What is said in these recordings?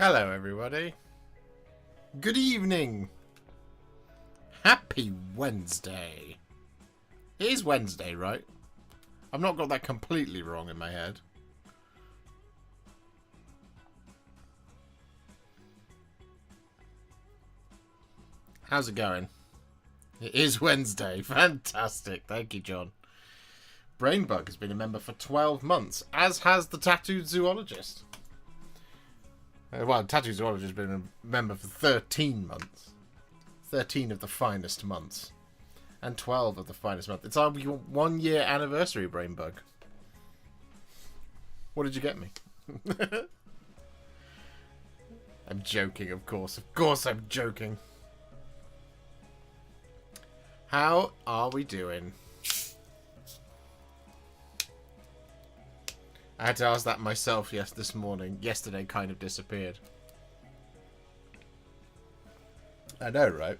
Hello, everybody. Good evening. Happy Wednesday. It is Wednesday, right? I've not got that completely wrong in my head. How's it going? It is Wednesday. Fantastic. Thank you, John. Brainbug has been a member for 12 months, as has the Tattooed Zoologist. Well, Tattooed Zoologist has been a member for 13 months. 13 of the finest months. And 12 of the finest months. It's our 1 year anniversary, Brainbug. What did you get me? I'm joking, of course. Of course I'm joking. How are we doing? I had to ask that myself this morning. Yesterday kind of disappeared. I know, right?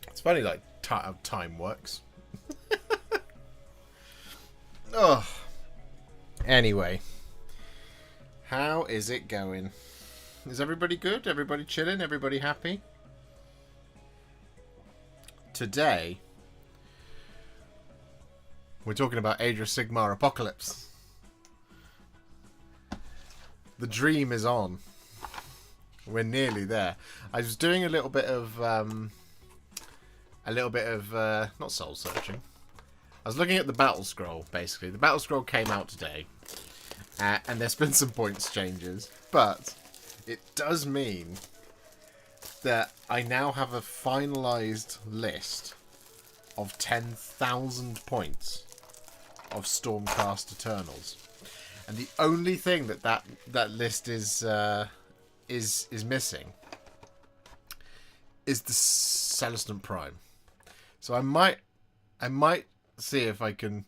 It's funny, like, how time works. Oh. Anyway. How is it going? Is everybody good? Everybody chilling? Everybody happy? Today, we're talking about Age of Sigmarpocalypse. The dream is on. We're nearly there. I was doing a little bit of not soul searching. I was looking at the battle scroll, basically. The battle scroll came out today, and there's been some points changes, but it does mean that I now have a finalized list of 10,000 points of Stormcast Eternals. And the only thing that list is missing is the Celestant Prime. So I might see if I can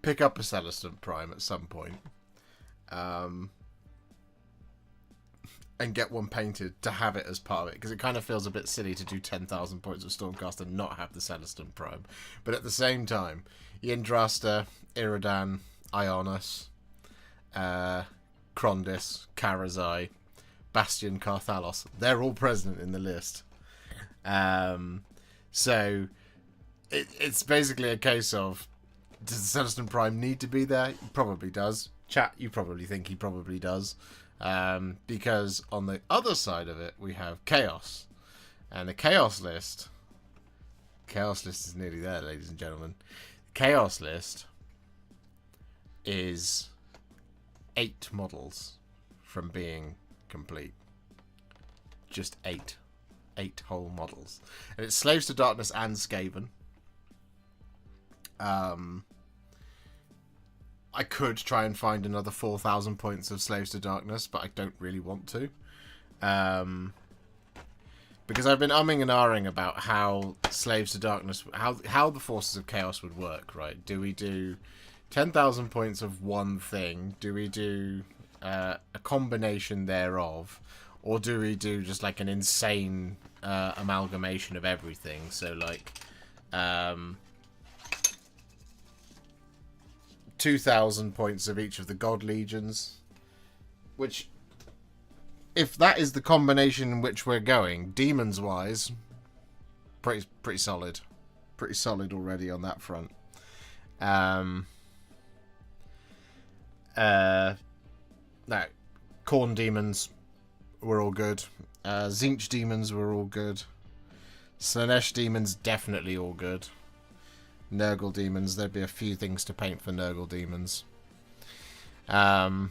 pick up a Celestant Prime at some point, and get one painted to have it as part of it, because it kind of feels a bit silly to do 10,000 points of Stormcast and not have the Celestant Prime. But at the same time, Yndrasta, Iradan, Ionis, Krondys, Karazai, Bastion, Carthalos, they're all present in the list. So it's basically a case of, does the Celestant Prime need to be there? He probably does. Chat, you probably think he probably does. Because on the other side of it, we have Chaos. And the Chaos list is nearly there, ladies and gentlemen. Chaos list is 8 models from being complete. Just 8 whole models, and it's Slaves to Darkness and Skaven. I could try and find another 4,000 points of Slaves to Darkness, but I don't really want to, because I've been umming and ahhing about how Slaves to Darkness, how the Forces of Chaos would work. Right? Do we do 10,000 points of one thing? Do we do a combination thereof? Or do we do just like an insane amalgamation of everything? So like 2,000 points of each of the God Legions. Which, if that is the combination in which we're going, demons-wise, pretty solid. Pretty solid already on that front. No, Khorne demons were all good. Tzeentch demons were all good. Slaanesh demons definitely all good. Nurgle demons, there'd be a few things to paint for Nurgle demons. And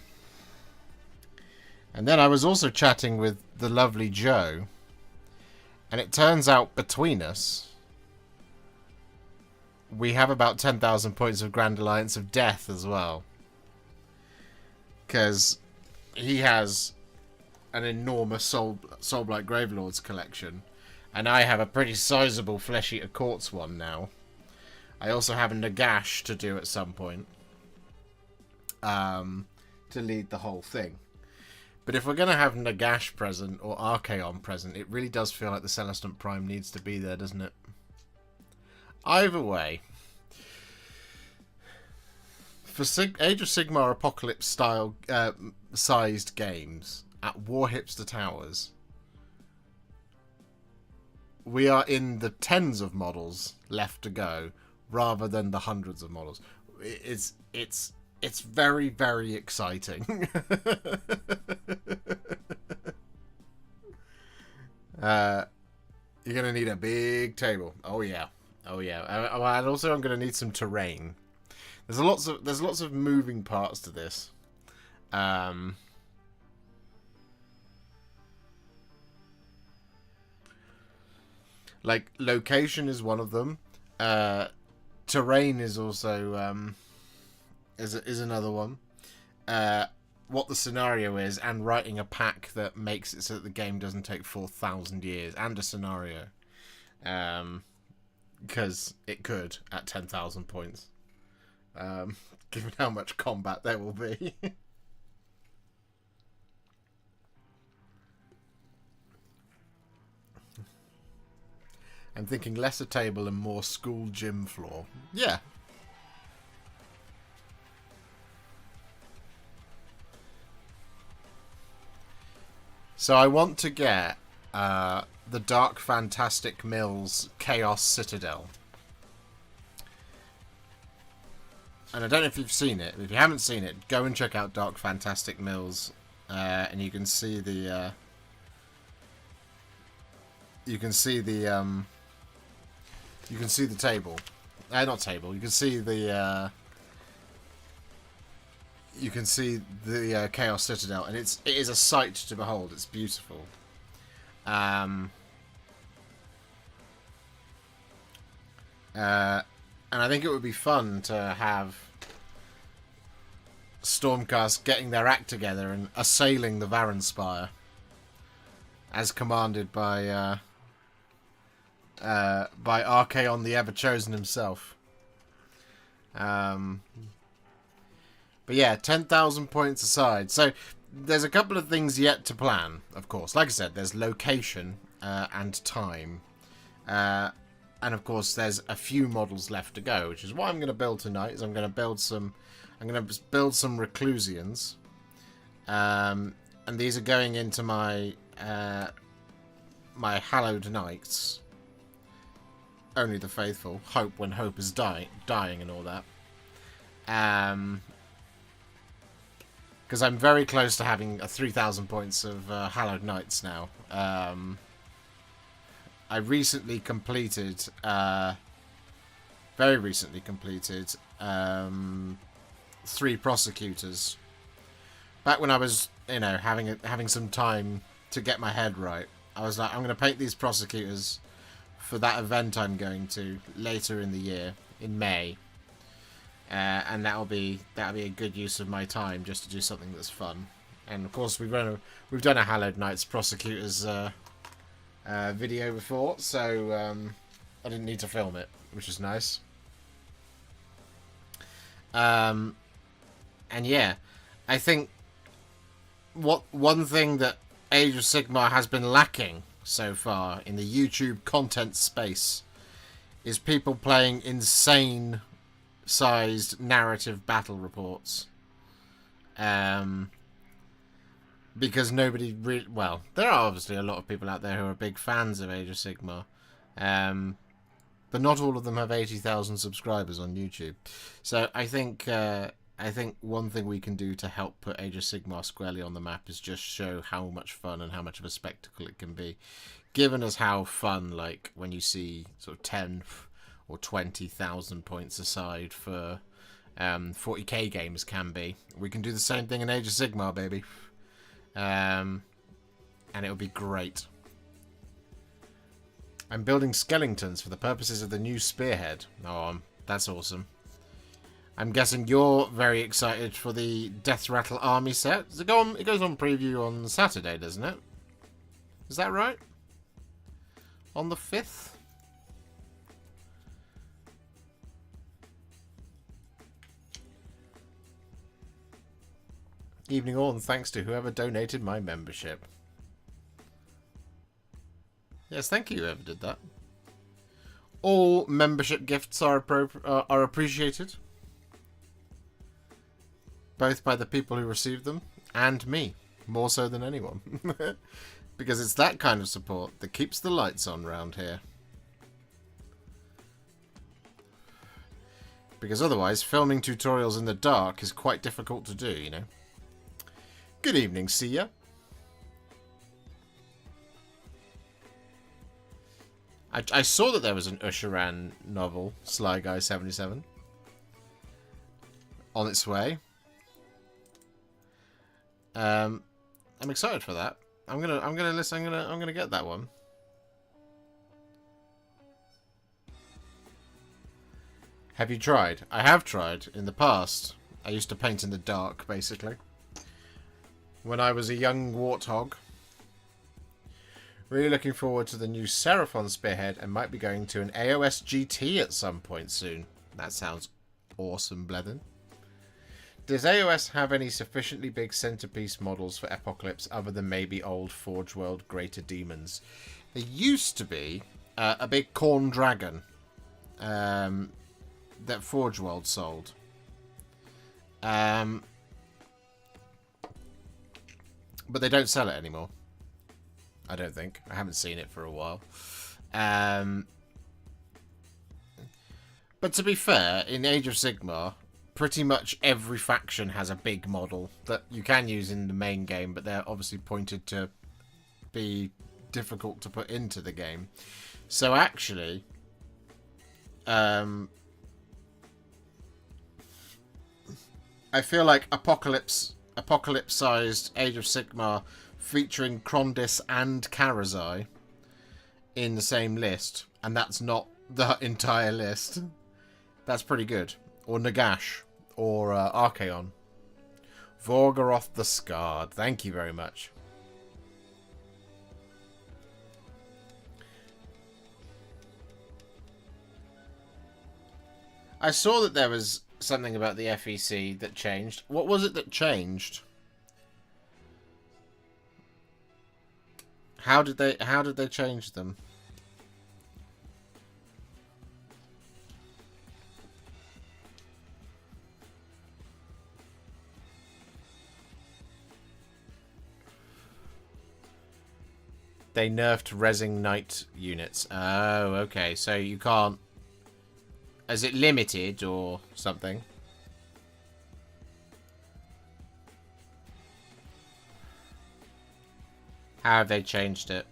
then I was also chatting with the lovely Joe, and it turns out between us, we have about 10,000 points of Grand Alliance of Death as well. Because he has an enormous Soulblight Gravelords collection, and I have a pretty sizable Flesh Eater Courts one now. I also have a Nagash to do at some point, to lead the whole thing. But if we're going to have Nagash present or Archaon present, it really does feel like the Celestant Prime needs to be there, doesn't it? Either way, for Age of Sigmar Apocalypse style sized games, at Warhipster Towers, we are in the tens of models left to go, rather than the hundreds of models. It's very, very exciting. You're gonna need a big table. Oh yeah, oh yeah. And also, I'm gonna need some terrain. There's lots of moving parts to this. Like location is one of them. Terrain is also is another one. What the scenario is, and writing a pack that makes it so that the game doesn't take 4,000 years, and a scenario, because it could at 10,000 points, given how much combat there will be. I'm thinking lesser table and more school gym floor. Yeah. So I want to get the Dark Fantastic Mills Chaos Citadel. And I don't know if you've seen it. If you haven't seen it, go and check out Dark Fantastic Mills, and you can see the table. Not table. You can see the Chaos Citadel, and it is a sight to behold. It's beautiful. And I think it would be fun to have Stormcast getting their act together and assailing the Varanspire, as commanded by Archaon the Ever-Chosen himself. But yeah, 10,000 points aside. So there's a couple of things yet to plan, of course. Like I said, there's location and time. And of course, there's a few models left to go, which is what I'm going to build tonight. Is I'm going to build some Reclusians. And these are going into my my hallowed knights. Only the faithful. Hope when hope is dying and all that. Because I'm very close to having 3,000 points of hallowed knights now. I recently completed, very recently completed, 3 prosecutors. Back when I was, having some time to get my head right, I was like, I'm going to paint these prosecutors for that event I'm going to later in the year, in May. And that'll be a good use of my time, just to do something that's fun. And of course, we've done a Hallowed Knights prosecutors video before, so I didn't need to film it, which is nice. And yeah, I think one thing that Age of Sigmar has been lacking so far in the YouTube content space is people playing insane sized narrative battle reports. Because nobody really... Well, there are obviously a lot of people out there who are big fans of Age of Sigmar. But not all of them have 80,000 subscribers on YouTube. So I think one thing we can do to help put Age of Sigmar squarely on the map is just show how much fun and how much of a spectacle it can be. Given us how fun, like, when you see sort of 10 or 20,000 points aside for 40k games can be. We can do the same thing in Age of Sigmar, baby. And it'll be great. I'm building skeletons for the purposes of the new spearhead. Oh, that's awesome. I'm guessing you're very excited for the Death Rattle army set. Does it go on? It goes on preview on Saturday, doesn't it? Is that right? On the 5th? Evening all, and thanks to whoever donated my membership. Yes, thank you whoever did that. All membership gifts are appreciated. Both by the people who received them and me. More so than anyone. Because it's that kind of support that keeps the lights on round here. Because otherwise, filming tutorials in the dark is quite difficult to do, you know. Good evening, Sia. I saw that there was an Usheran novel, Sly Guy 77, on its way. I'm excited for that. I'm gonna get that one. Have you tried? I have tried in the past. I used to paint in the dark, basically. When I was a young warthog. Really looking forward to the new Seraphon Spearhead and might be going to an AOS GT at some point soon. That sounds awesome, Blethen. Does AOS have any sufficiently big centerpiece models for Apocalypse other than maybe old Forge World Greater Demons? There used to be a big corn dragon that Forge World sold. But they don't sell it anymore. I don't think. I haven't seen it for a while. But to be fair, in Age of Sigmar, pretty much every faction has a big model that you can use in the main game, but they're obviously pointed to be difficult to put into the game. So actually, I feel like Apocalypse-sized Age of Sigmar featuring Krondys and Karazai in the same list, and that's not the entire list. That's pretty good. Or Nagash, or Archaon. Vorgoroth the Scarred. Thank you very much. I saw that there was something about the FEC that changed. What was it that changed? How did they change them? They nerfed Resing Knight units. Oh, okay. So you can't... Is it limited or something? How have they changed it?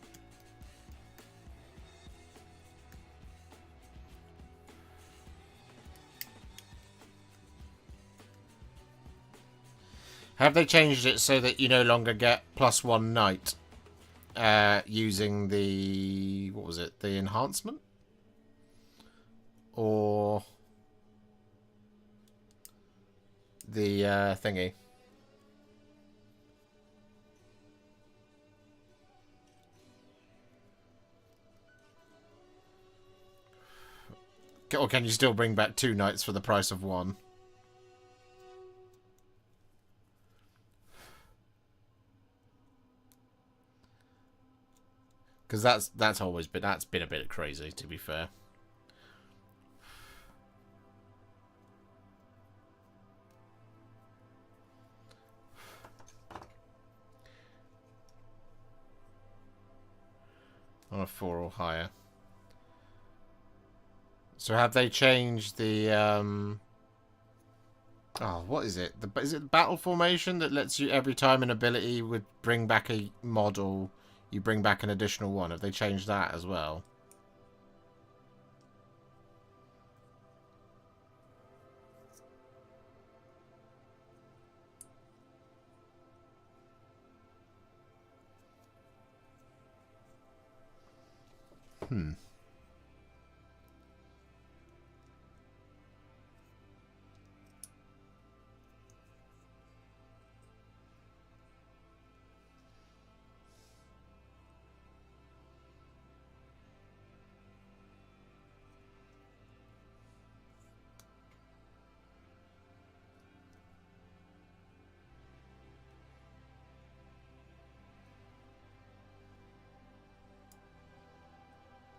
Have they changed it so that you no longer get +1 knight using the... What was it? The enhancement? Or the thingy? Or can you still bring back 2 knights for the price of 1? Because that's been a bit crazy, to be fair. On a 4 or higher. So have they changed the oh, what is it? Is it battle formation that lets you every time an ability would bring back a model, you bring back an additional one? Have they changed that as well?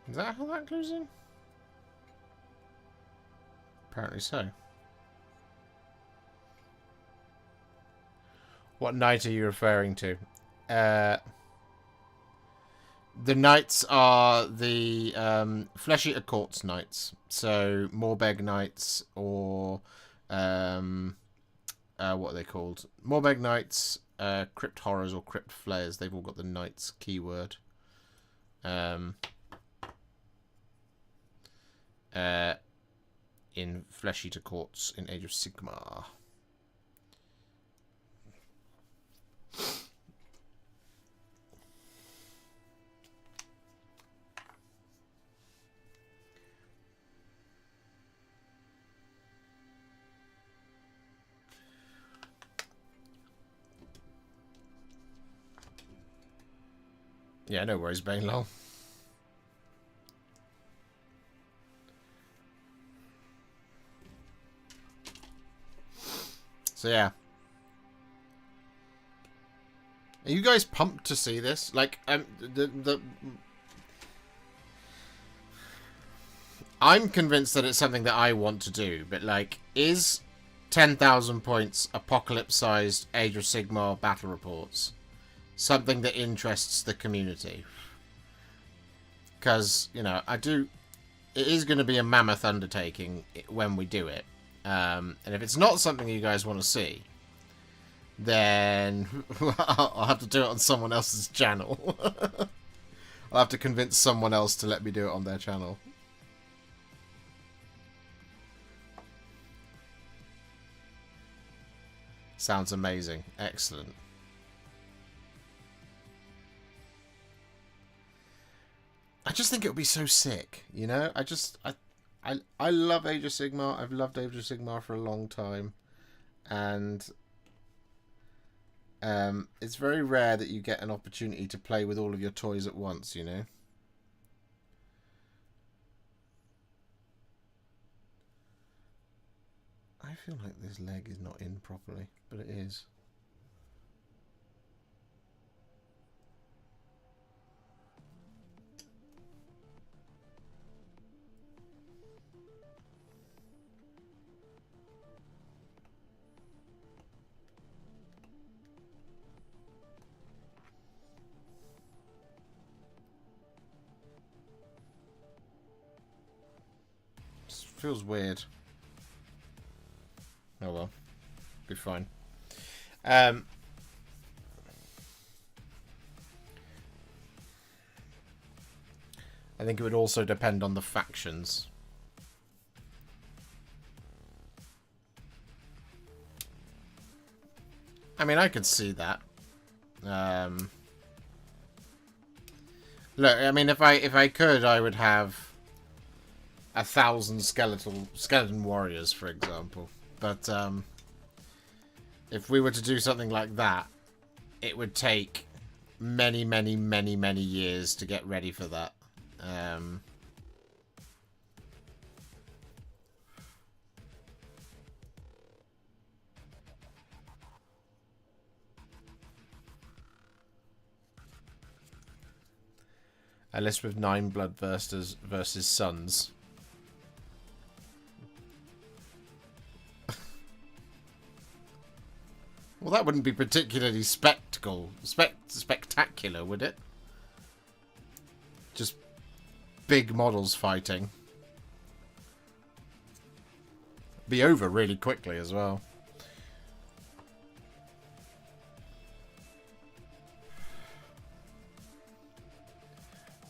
Is that how that goes in? Apparently so. What knight are you referring to? The knights are the Flesh Eater Courts knights. So Morbeg knights, or what are they called? Morbeg knights, Crypt Horrors, or Crypt Flayers. They've all got the knights keyword. In Flesh Eater Courts in Age of Sigmar. Yeah, no worries, Bainlol. So yeah. Are you guys pumped to see this? Like, I'm convinced that it's something that I want to do, but like, is 10,000 points apocalypse-sized Age of Sigmar battle reports something that interests the community? Because, you know, it is going to be a mammoth undertaking when we do it. And if it's not something you guys want to see, then I'll have to do it on someone else's channel. I'll have to convince someone else to let me do it on their channel. Sounds amazing. Excellent. I just think it would be so sick, you know? I love Age of Sigmar. I've loved Age of Sigmar for a long time. And it's very rare that you get an opportunity to play with all of your toys at once, you know? I feel like this leg is not in properly, but it is. Feels weird. Oh well, be fine. I think it would also depend on the factions. I mean, I could see that. Look, I mean, if I could, I would have 1,000 skeleton warriors, for example. But if we were to do something like that, it would take many years to get ready for that. A list with 9 Bloodthirsters versus Suns. Well, that wouldn't be particularly spectacular, would it? Just big models fighting. Be over really quickly as well.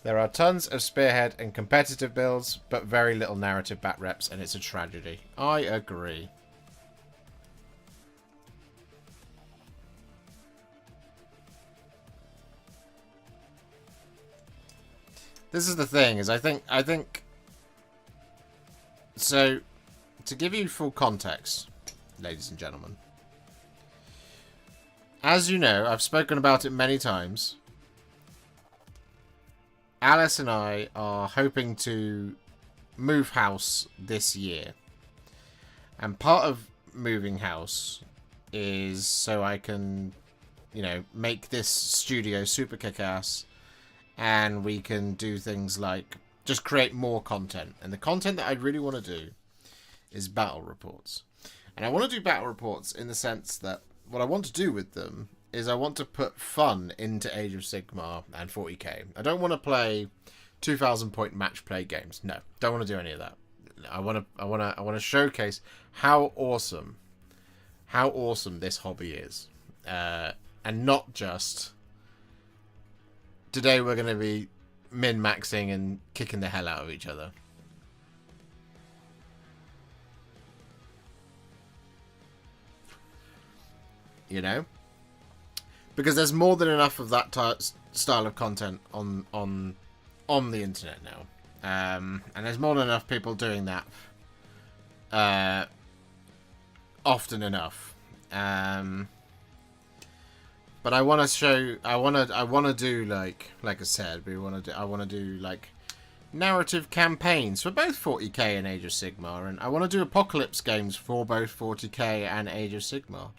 There are tons of Spearhead and competitive builds, but very little narrative bat reps, and it's a tragedy. I agree. This is the thing, is I think so, to give you full context, ladies and gentlemen, as you know, I've spoken about it many times. Alice and I are hoping to move house this year. And part of moving house is so I can, you know, make this studio super kick-ass. And we can do things like just create more content. And the content that I really want to do is battle reports. And I want to do battle reports in the sense that what I want to do with them is I want to put fun into Age of Sigmar and 40k. I don't want to play 2,000 point match play games. No, don't want to do any of that. I want to showcase how awesome this hobby is, and not just today we're going to be min-maxing and kicking the hell out of each other. You know, because there's more than enough of that style of content on the internet now, and there's more than enough people doing that often enough. But I want to show, I want to do like I said, I want to do like narrative campaigns for both 40k and Age of Sigmar, and I want to do apocalypse games for both 40k and Age of Sigmar.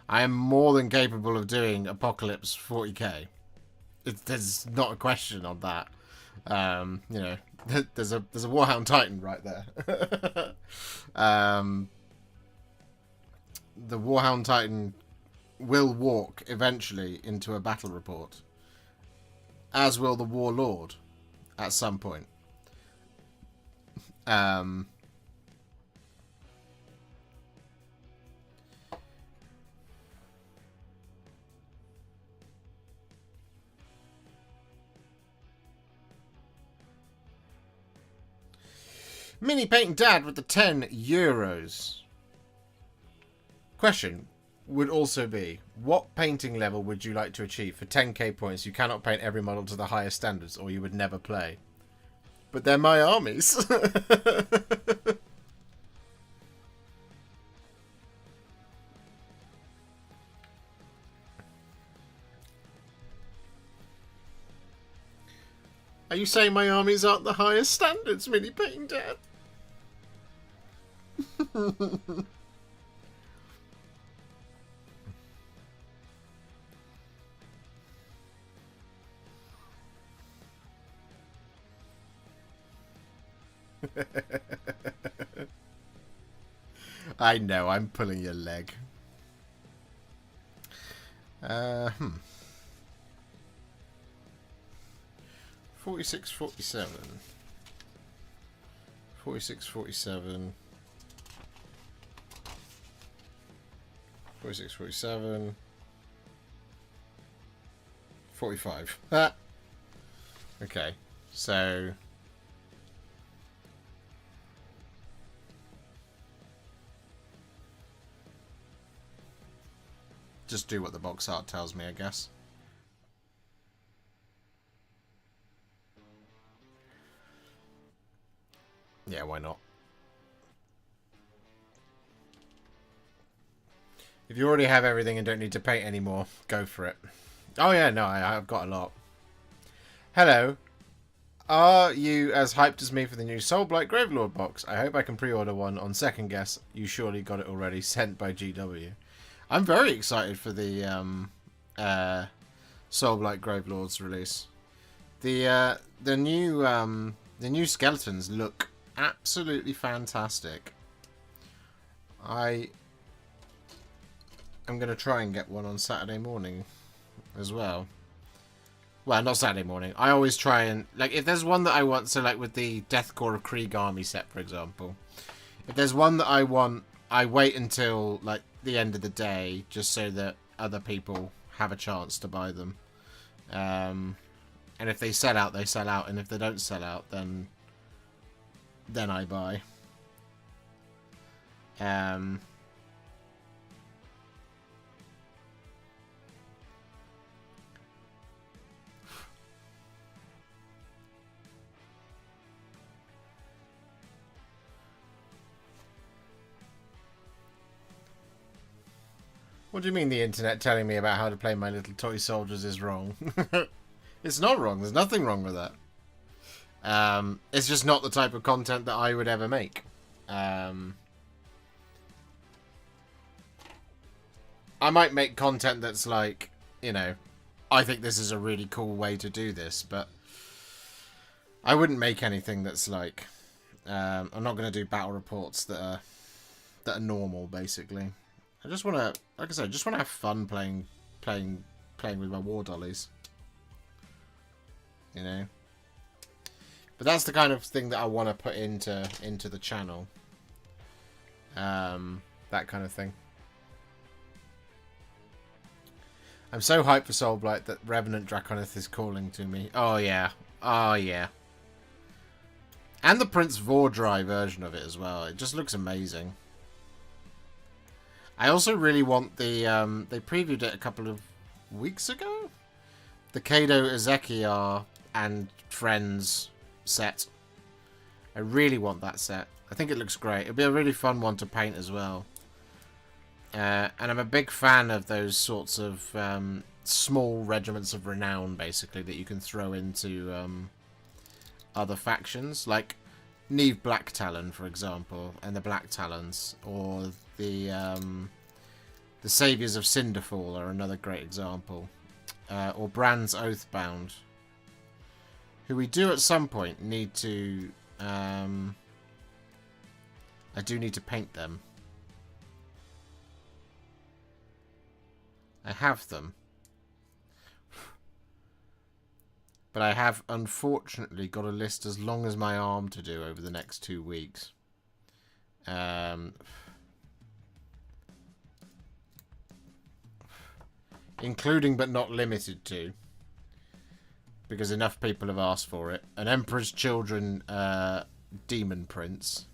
I am more than capable of doing Apocalypse 40k. There's not a question on that. You know, there's a Warhound Titan right there. The Warhound Titan will walk eventually into a battle report, as will the Warlord at some point. Mini Painting Dad with the €10. Question would also be, what painting level would you like to achieve for 10k points? You cannot paint every model to the highest standards or you would never play. But they're my armies. Are you saying my armies aren't the highest standards, Mini Painting Dad? I know, I'm pulling your leg. 46, 47. 46, 47. 46, 47. 45. Ah. Okay, so... just do what the box art tells me, I guess. Yeah, why not? If you already have everything and don't need to paint anymore, go for it. Oh yeah, no, I've got a lot. Hello. Are you as hyped as me for the new Soulblight Gravelord box? I hope I can pre-order one on second guess. You surely got it already, sent by GW. I'm very excited for the Soulblight Gravelords release. The new skeletons look absolutely fantastic. I am going to try and get one on Saturday morning as well. Well, not Saturday morning. I always try and... like, if there's one that I want... so, like, with the Deathcore of Krieg army set, for example. If there's one that I want, I wait until, like, the end of the day, just so that other people have a chance to buy them. And if they sell out, they sell out. And if they don't sell out, then I buy. What do you mean the internet telling me about how to play My Little Toy Soldiers is wrong? It's not wrong. There's nothing wrong with that. It's just not the type of content that I would ever make. I might make content that's like, you know, I think this is a really cool way to do this, but I wouldn't make anything that's like, I'm not going to do battle reports that are normal, basically. I just want to, like I said, I just want to have fun playing with my war dollies. You know? But that's the kind of thing that I want to put into the channel. That kind of thing. I'm so hyped for Soulblight that Revenant Draconith is calling to me. Oh yeah. Oh yeah. And the Prince Vordry version of it as well. It just looks amazing. I also really want the they previewed it a couple of weeks ago. The Kado Ezekiar and Friends set. I really want that set. I think it looks great. It'll be a really fun one to paint as well. And I'm a big fan of those sorts of small regiments of renown, basically, that you can throw into other factions. Like Neve Black Talon, for example, and the Black Talons. Or the Saviours of Cinderfall are another great example. Or Brand's Oathbound. Who we do at some point need to... I do need to paint them. I have them. But I have, unfortunately, got a list as long as my arm to do over the next 2 weeks. Including but not limited to. Because enough people have asked for it. An Emperor's Children Demon Prince.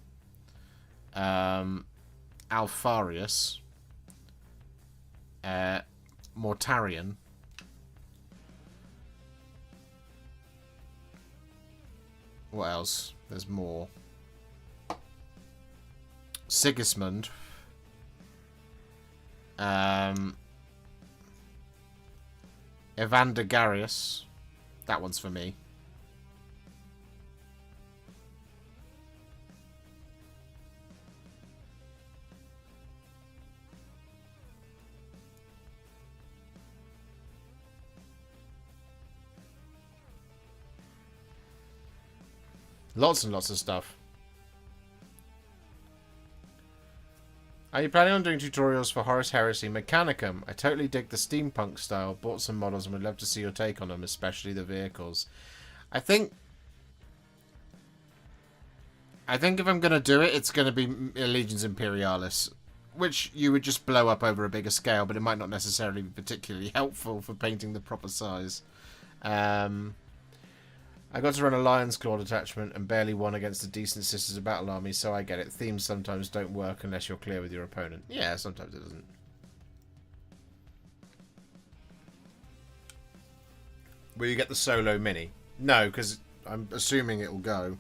Alfarius. Mortarion. What else? There's more. Sigismund. Evander Garius. That one's for me. Lots and lots of stuff. Are you planning on doing tutorials for Horus Heresy Mechanicum? I totally dig the steampunk style. Bought some models and would love to see your take on them, especially the vehicles. I think if I'm going to do it, it's going to be Legions Imperialis, which you would just blow up over a bigger scale, but it might not necessarily be particularly helpful for painting the proper size. I got to run a Lion's Claw detachment and barely won against a decent Sisters of Battle army, so I get it. Themes sometimes don't work unless you're clear with your opponent. Yeah, sometimes it doesn't. Will you get the solo mini? No, because I'm assuming it will go.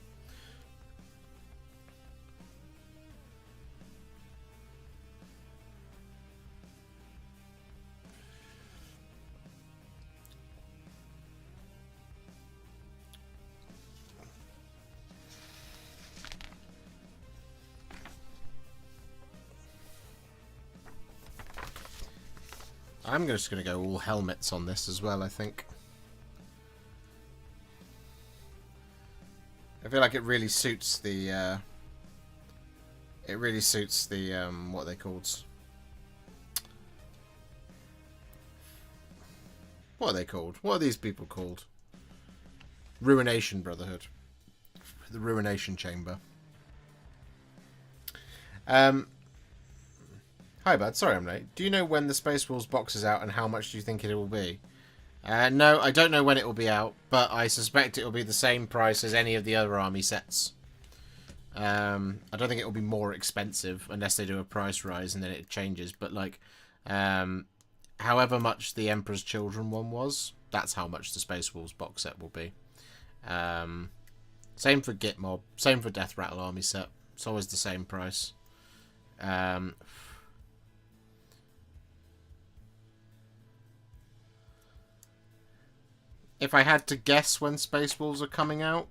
I'm just going to go all helmets on this as well, I think. I feel like it really suits the... what are they called? What are they called? What are these people called? Ruination Brotherhood. The Ruination Chamber. Hi, bud. Sorry I'm late. Do you know when the Space Wolves box is out and how much do you think it will be? No, I don't know when it will be out, but I suspect it will be the same price as any of the other army sets. I don't think it will be more expensive unless they do a price rise and then it changes. But, like, however much the Emperor's Children one was, that's how much the Space Wolves box set will be. Same for Gitmob. Same for Death Rattle army set. It's always the same price. If I had to guess when Space Wolves are coming out,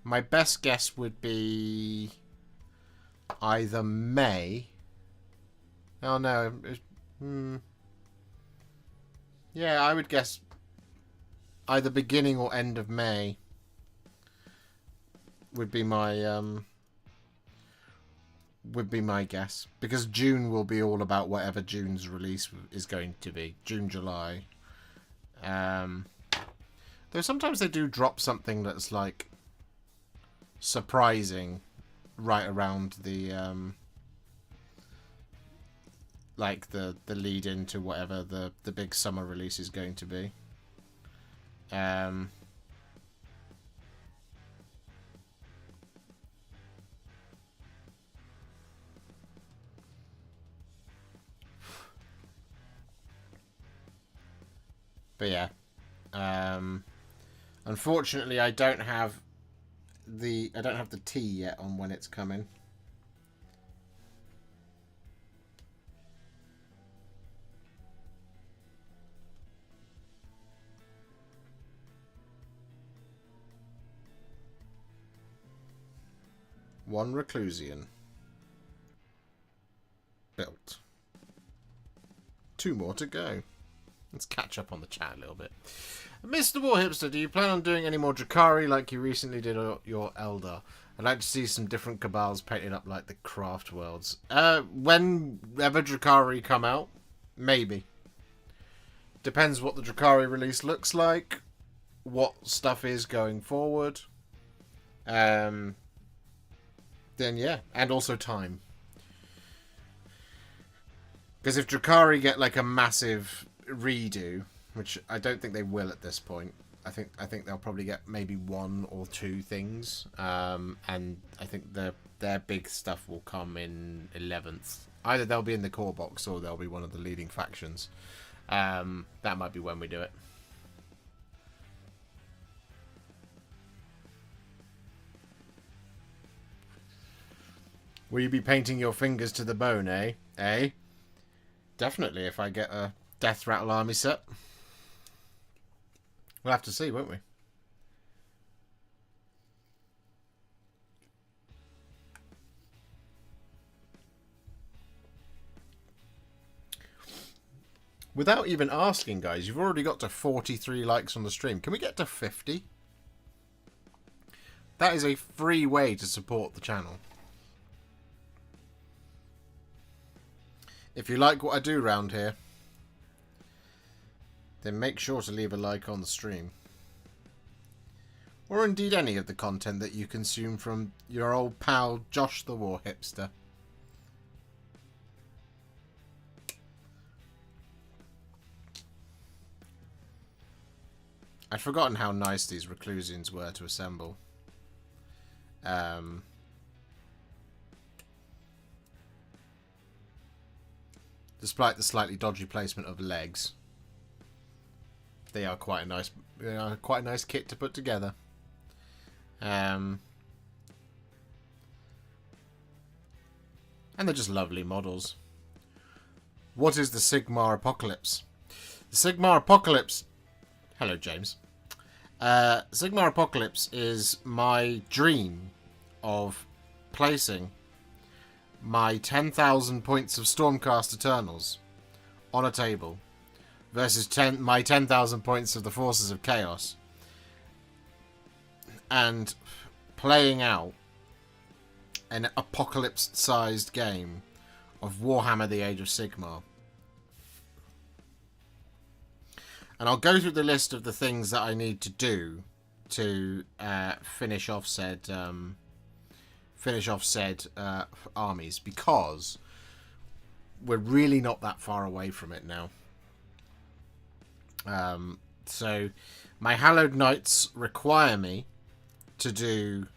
my best guess would be either May. Oh no, yeah, I would guess either beginning or end of May would be my would be my guess. Because June will be all about whatever June's release is going to be. June, July. Though sometimes they do drop something that's like surprising right around the like the lead into whatever the big summer release is going to be. But yeah, unfortunately, I don't have the tea yet on when it's coming. One Reclusian built. 2 more to go. Let's catch up on the chat a little bit. Mr. Warhipster, do you plan on doing any more Drakari like you recently did your Elder? I'd like to see some different cabals painted up like the craft worlds. Whenever Drakari come out, maybe. Depends what the Drakari release looks like, what stuff is going forward. Then yeah, and also time. Because if Drakari get like a massive redo, which I don't think they will at this point, I think they'll probably get maybe 1 or 2 things, and I think their big stuff will come in 11th. Either they'll be in the core box or they'll be one of the leading factions. That might be when we do it. Will you be painting your fingers to the bone, eh? Eh? Definitely, if I get a Death Rattle army set. We'll have to see, won't we? Without even asking, guys, you've already got to 43 likes on the stream. Can we get to 50? That is a free way to support the channel. If you like what I do around here, then make sure to leave a like on the stream. Or indeed any of the content that you consume from your old pal Josh the Warhipster. I'd forgotten how nice these Reclusians were to assemble. Despite the slightly dodgy placement of legs, they are quite a nice kit to put together. And they're just lovely models. What is the Sigmarpocalypse? The Sigmarpocalypse. Hello, James. Sigmarpocalypse is my dream of placing my 10,000 points of Stormcast Eternals on a table versus my 10,000 points of the Forces of Chaos, and playing out an apocalypse-sized game of Warhammer the Age of Sigmar. And I'll go through the list of the things that I need to do to finish off said armies, because we're really not that far away from it now. So my Hallowed Knights require me to do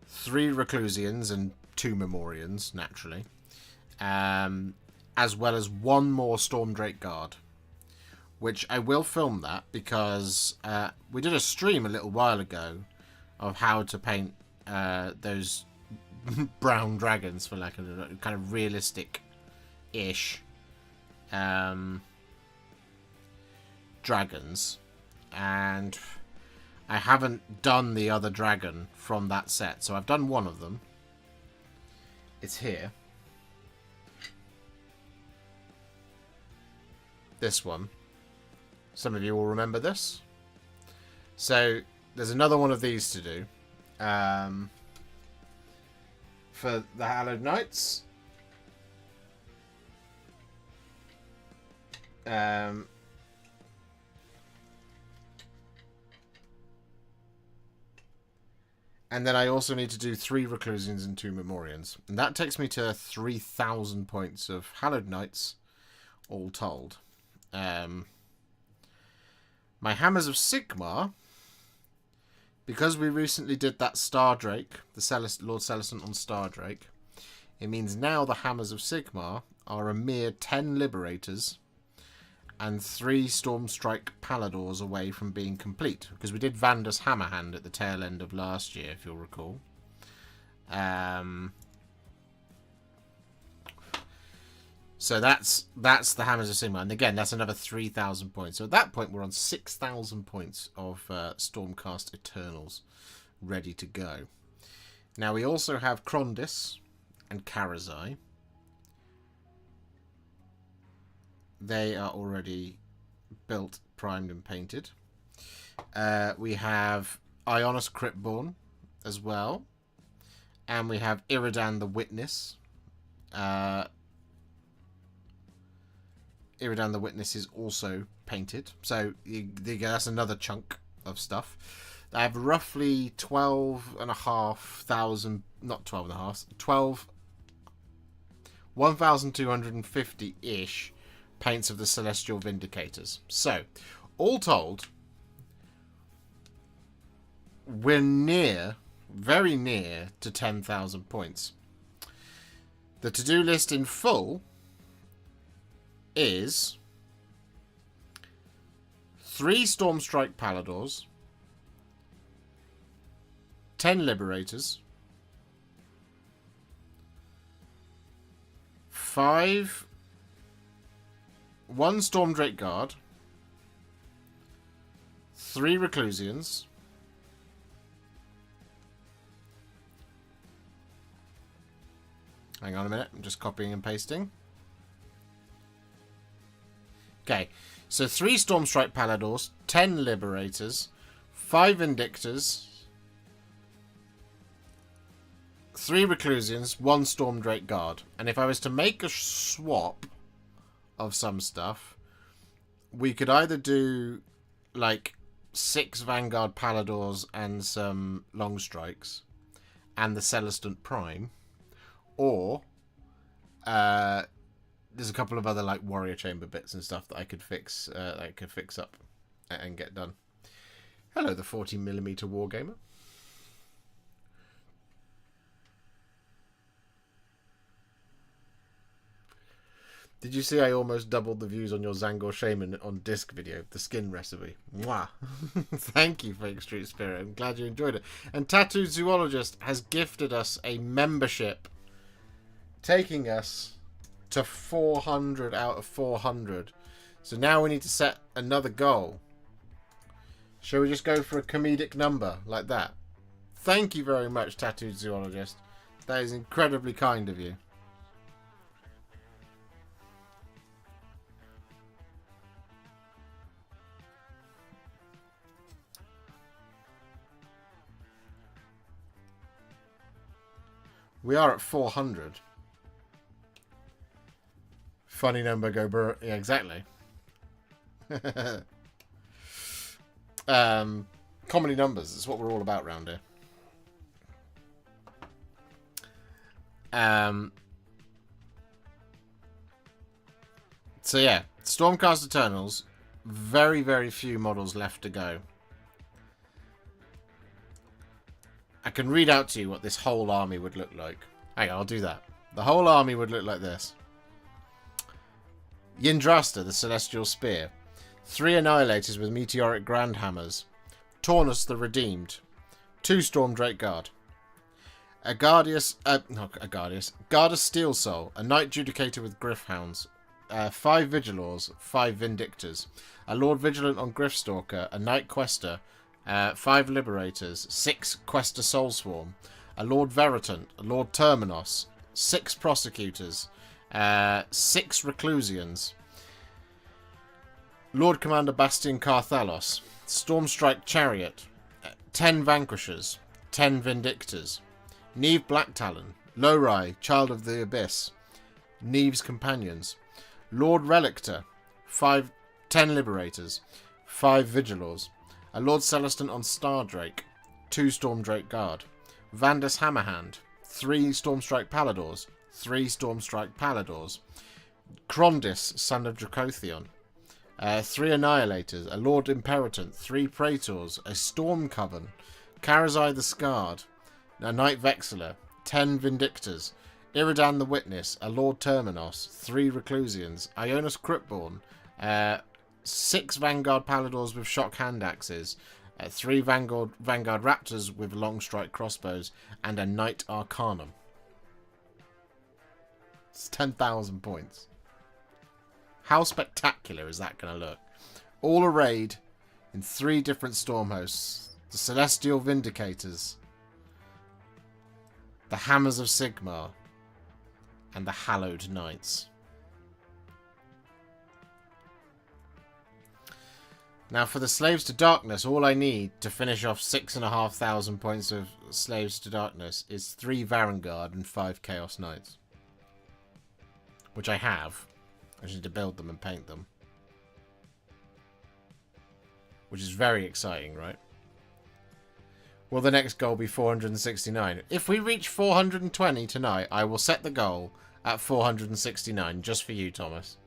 3 Reclusians and 2 Memorians, naturally, as well as 1 more Stormdrake Guard, which I will film that because we did a stream a little while ago of how to paint those brown dragons for like a kind of realistic-ish dragons, and I haven't done the other dragon from that set, so I've done one of them. It's here. This one. Some of you will remember this. So there's another one of these to do. for the Hallowed Knights. And then I also need to do 3 Reclusians and 2 Memorians. And that takes me to 3,000 points of Hallowed Knights, all told. My Hammers of Sigmar, because we recently did that Stardrake, the Lord Celestant on Stardrake, it means now the Hammers of Sigmar are a mere 10 Liberators and 3 Stormstrike Paladors away from being complete. Because we did Vanda's Hammerhand at the tail end of last year, if you'll recall. So that's the Hammers of Sigmar. And again, that's another 3,000 points. So at that point, we're on 6,000 points of Stormcast Eternals ready to go. Now, we also have Krondis and Karazai. They are already built, primed, and painted. We have Ionis Cryptborn as well. And we have Iridan the Witness. Iridan the Witness is also painted. So that's another chunk of stuff. I have roughly 12,500... Not 12,500. 1,250-ish paints of the Celestial Vindicators. So, all told, we're near, very near to 10,000 points. The to-do list in full is 3 Stormstrike Paladors, 10 Liberators, 1 Stormdrake Guard, 3 Reclusians, hang on a minute, I'm just copying and pasting. Okay, so 3 Stormstrike Paladors, 10 Liberators, 5 Vindictors, 3 Reclusians, 1 Stormdrake Guard. And if I was to make a swap of some stuff, we could either do like 6 Vanguard Paladors and some Long Strikes and the Celestant Prime, or there's a couple of other like Warrior Chamber bits and stuff that I could fix up and get done. Hello, the 40mm Wargamer. Did you see I almost doubled the views on your Zangor Shaman on disc video, the skin recipe? Mwah! Thank you, Fake Street Spirit. I'm glad you enjoyed it. And Tattooed Zoologist has gifted us a membership, taking us to 400 out of 400. So now we need to set another goal. Shall we just go for a comedic number like that? Thank you very much, Tattooed Zoologist. That is incredibly kind of you. We are at 400. Funny number, go burr. Yeah, exactly. Comedy numbers is what we're all about around here. So yeah, Stormcast Eternals. Very, very few models left to go. I can read out to you what this whole army would look like. Hang on, I'll do that. The whole army would look like this. Yndrasta, the Celestial Spear. 3 Annihilators with Meteoric Grandhammers. Taunus the Redeemed. 2 Stormdrake Guard. Garda Steel Soul. A Knight Judicator with Griffhounds. 5 Vigilors. 5 Vindictors. A Lord Vigilant on Griffstalker. A Knight Quester. 5 Liberators, 6 Quester Soulswarm, a Lord Veritant, a Lord Terminos, 6 Prosecutors, 6 Reclusians, Lord Commander Bastion Carthalos, Stormstrike Chariot, 10 Vanquishers, 10 Vindictors, Neve Blacktalon, Lorai, Child of the Abyss. Neve's Companions. Lord Relictor, 10 Liberators. 5 Vigilors. A Lord Celestin on Stardrake. 2 Stormdrake Guard. Vandus Hammerhand. 3 Stormstrike Paladors. 3 Stormstrike Paladors. Krondis, Son of Dracothion. 3 Annihilators, a Lord Imperatant, 3 Praetors, a Storm Coven, Karazai the Scarred, a Knight Vexillor, 10 Vindictors, Iridan the Witness, a Lord Terminos, 3 Reclusians, Ionis Cryptborn, 6 Vanguard Paladors with shock hand axes, 3 Vanguard Raptors with long strike crossbows, and a Knight Arcanum. It's 10,000 points. How spectacular is that going to look? All arrayed in 3 different storm hosts. The Celestial Vindicators, the Hammers of Sigmar, and the Hallowed Knights. Now for the Slaves to Darkness, all I need to finish off 6,500 points of Slaves to Darkness is 3 Varangard and 5 Chaos Knights. Which I have. I just need to build them and paint them. Which is very exciting, right? Will the next goal be 469? If we reach 420 tonight, I will set the goal at 469 just for you, Thomas.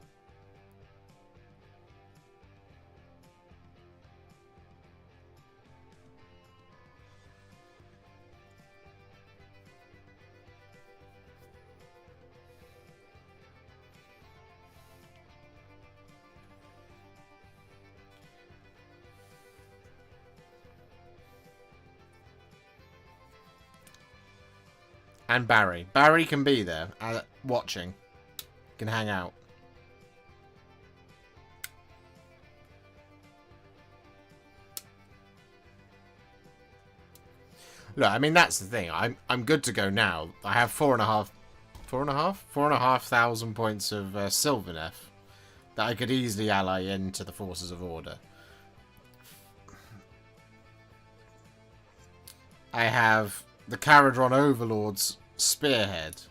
And Barry. Barry can be there, watching. Can hang out. Look, I mean, that's the thing. I'm good to go now. I have 4,500 points of Sylvaneth that I could easily ally into the Forces of Order. I have the Caradron Overlord's Spearhead.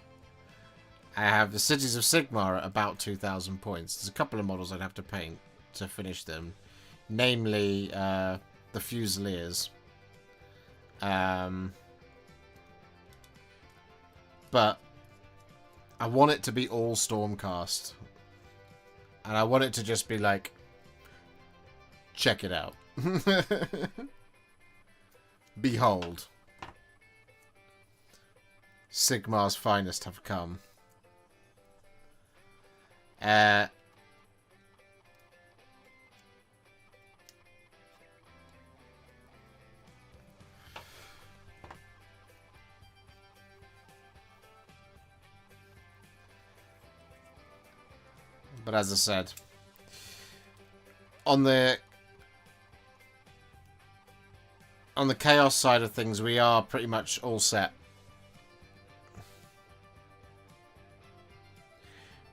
I have the Cities of Sigmar at about 2,000 points. There's a couple of models I'd have to paint to finish them. Namely, the Fusiliers. But I want it to be all Stormcast. And I want it to just be like, check it out. Behold. Sigmar's finest have come. But as I said, on the chaos side of things, we are pretty much all set.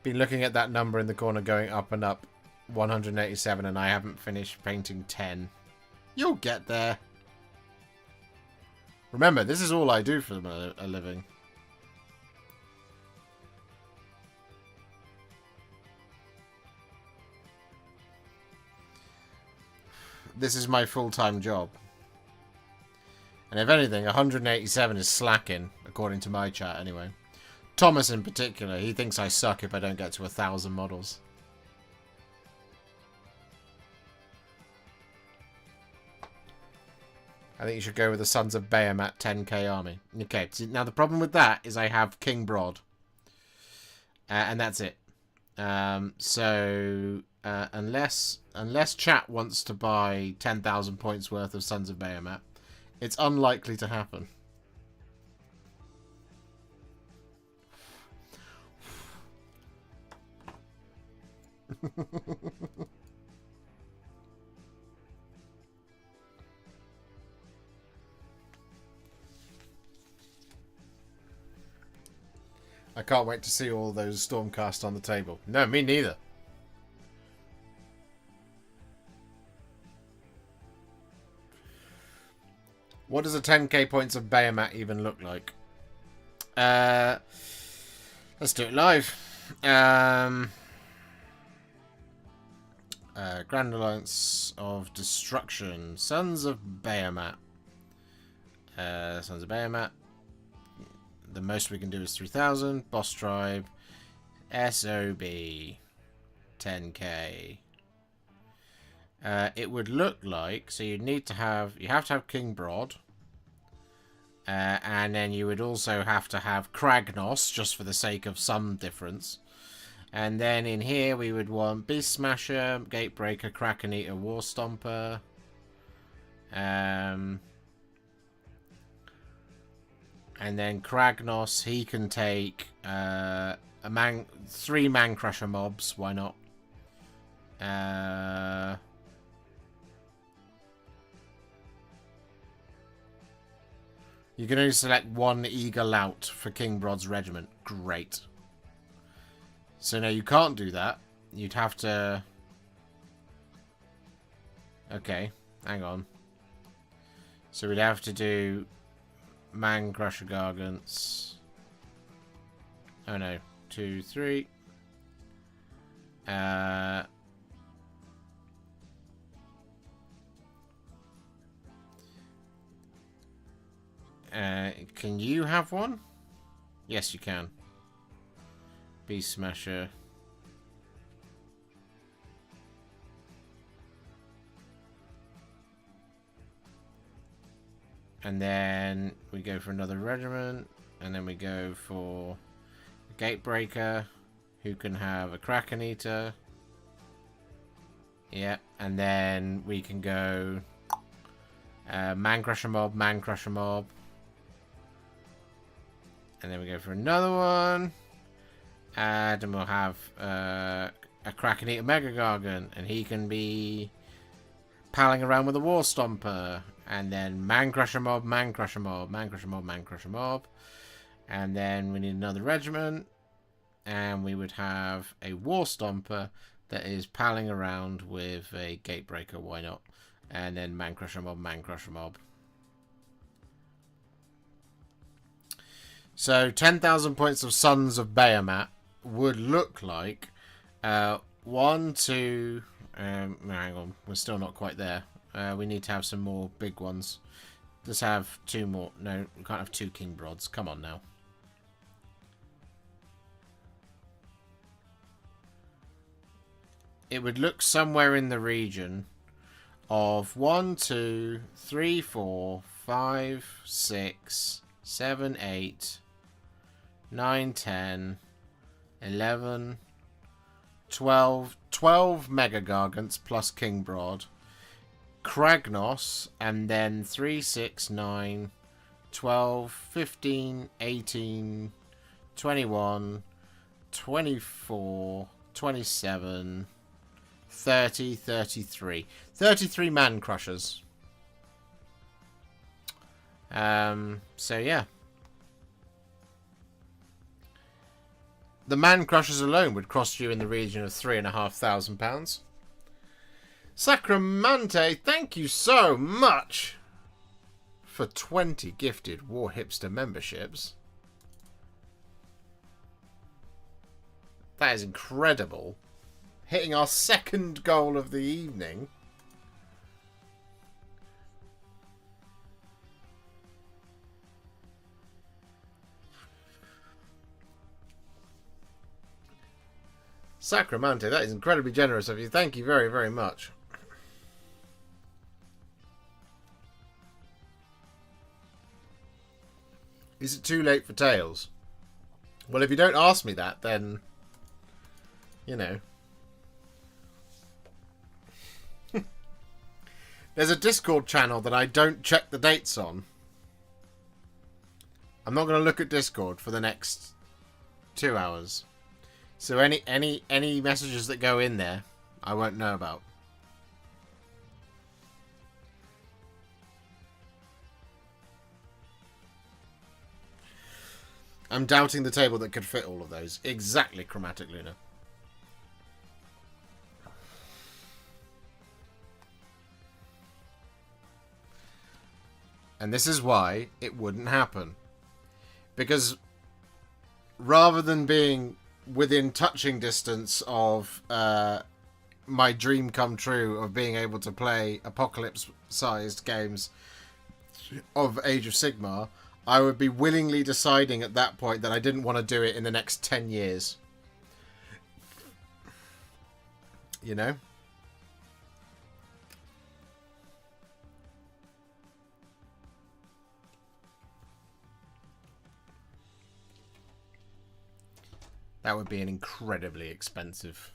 Been looking at that number in the corner going up and up. 187, and I haven't finished painting 10. You'll get there. Remember, this is all I do for a living. This is my full-time job. And if anything, 187 is slacking, according to my chat anyway. Thomas in particular, he thinks I suck if I don't get to 1,000 models. I think you should go with the Sons of Bahamut 10k army. Okay, so now the problem with that is I have King Broad. And that's it. Unless chat wants to buy 10,000 points worth of Sons of Bahamut, it's unlikely to happen. I can't wait to see all those Stormcast on the table. No, me neither. What does a 10k points of Bahamut even look like? Let's do it live. Grand Alliance of Destruction. Sons of Bahamut. Sons of Bahamut. The most we can do is 3,000. Boss Tribe. SOB. 10k. It would look like, so you have to have King Brod. And then you would also have to have Kragnos, just for the sake of some difference. And then in here we would want Beast Smasher, Gatebreaker, Kraken Eater, War Stomper. And then Kragnos, he can take 3 Man Crusher mobs, why not? You can only select 1 Eager Lout for King Brod's regiment. Great. So no, you can't do that. You'd have to... Okay, hang on. So we'd have to do Man Crusher Gargants. Oh no, 2, 3. Can you have one? Yes, you can. Beast Smasher. And then we go for another regiment. And then we go for a Gatebreaker, who can have a Kraken Eater. Yeah, and then we can go Man Crusher Mob, Man Crusher Mob. And then we go for another one. And then we'll have a Kraken Eater Mega Gargant. And he can be palling around with a War Stomper. And then Man Crusher Mob, Man Crusher Mob, Man Crusher Mob, Man Crusher Mob. And then we need another regiment. And we would have a War Stomper that is palling around with a Gatebreaker, why not? And then Man Crusher Mob, Man Crusher Mob. So 10,000 points of Sons of Bahamut would look like 1, 2... hang on, we're still not quite there. We need to have some more big ones. Let's have 2 more. No, we can't have 2 King Brods. Come on now. It would look somewhere in the region of 1, 2, 3, 4, 5, 6, 7, 8, 9, 10, 11, 12 Mega Gargants plus King Brod, Kragnos, and then 3, 6, 9, 12, 15, 18, 21, 24, 27, 30, 33. 33 Man Crushers. So yeah. The Man Crushers alone would cost you in the region of £3,500. Sacramante, thank you so much for 20 gifted Warhipster memberships. That is incredible. Hitting our second goal of the evening. Sacramante, that is incredibly generous of you. Thank you very, very much. Is it too late for Tails? Well, if you don't ask me that, then... You know. There's a Discord channel that I don't check the dates on. I'm not going to look at Discord for the next 2 hours. So any messages that go in there, I won't know about. I'm doubting the table that could fit all of those. Exactly, Chromatic Luna. And this is why it wouldn't happen. Because rather than being within touching distance of my dream come true of being able to play apocalypse-sized games of Age of Sigmar, I would be willingly deciding at that point that I didn't want to do it in the next 10 years. You know? That would be an incredibly expensive.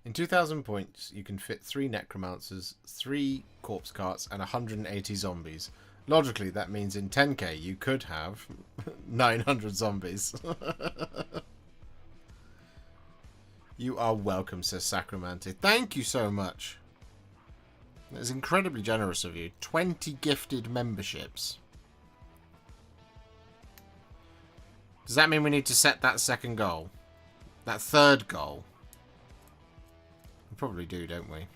In 2,000 points, you can fit 3 necromancers, 3 corpse carts, and 180 zombies. Logically, that means in 10k you could have 900 zombies. You are welcome, says Sacramante. Thank you so much. That's incredibly generous of you. 20 gifted memberships. Does that mean we need to set that second goal? That third goal? We probably do, don't we?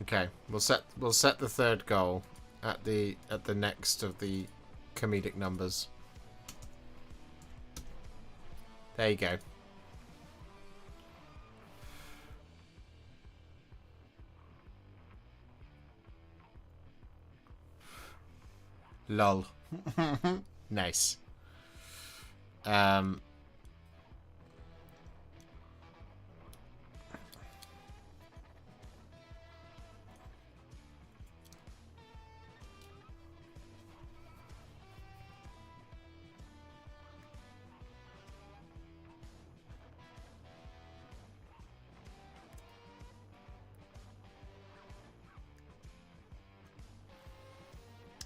Okay, we'll set the third goal at the next of the comedic numbers. There you go. Lol. Nice.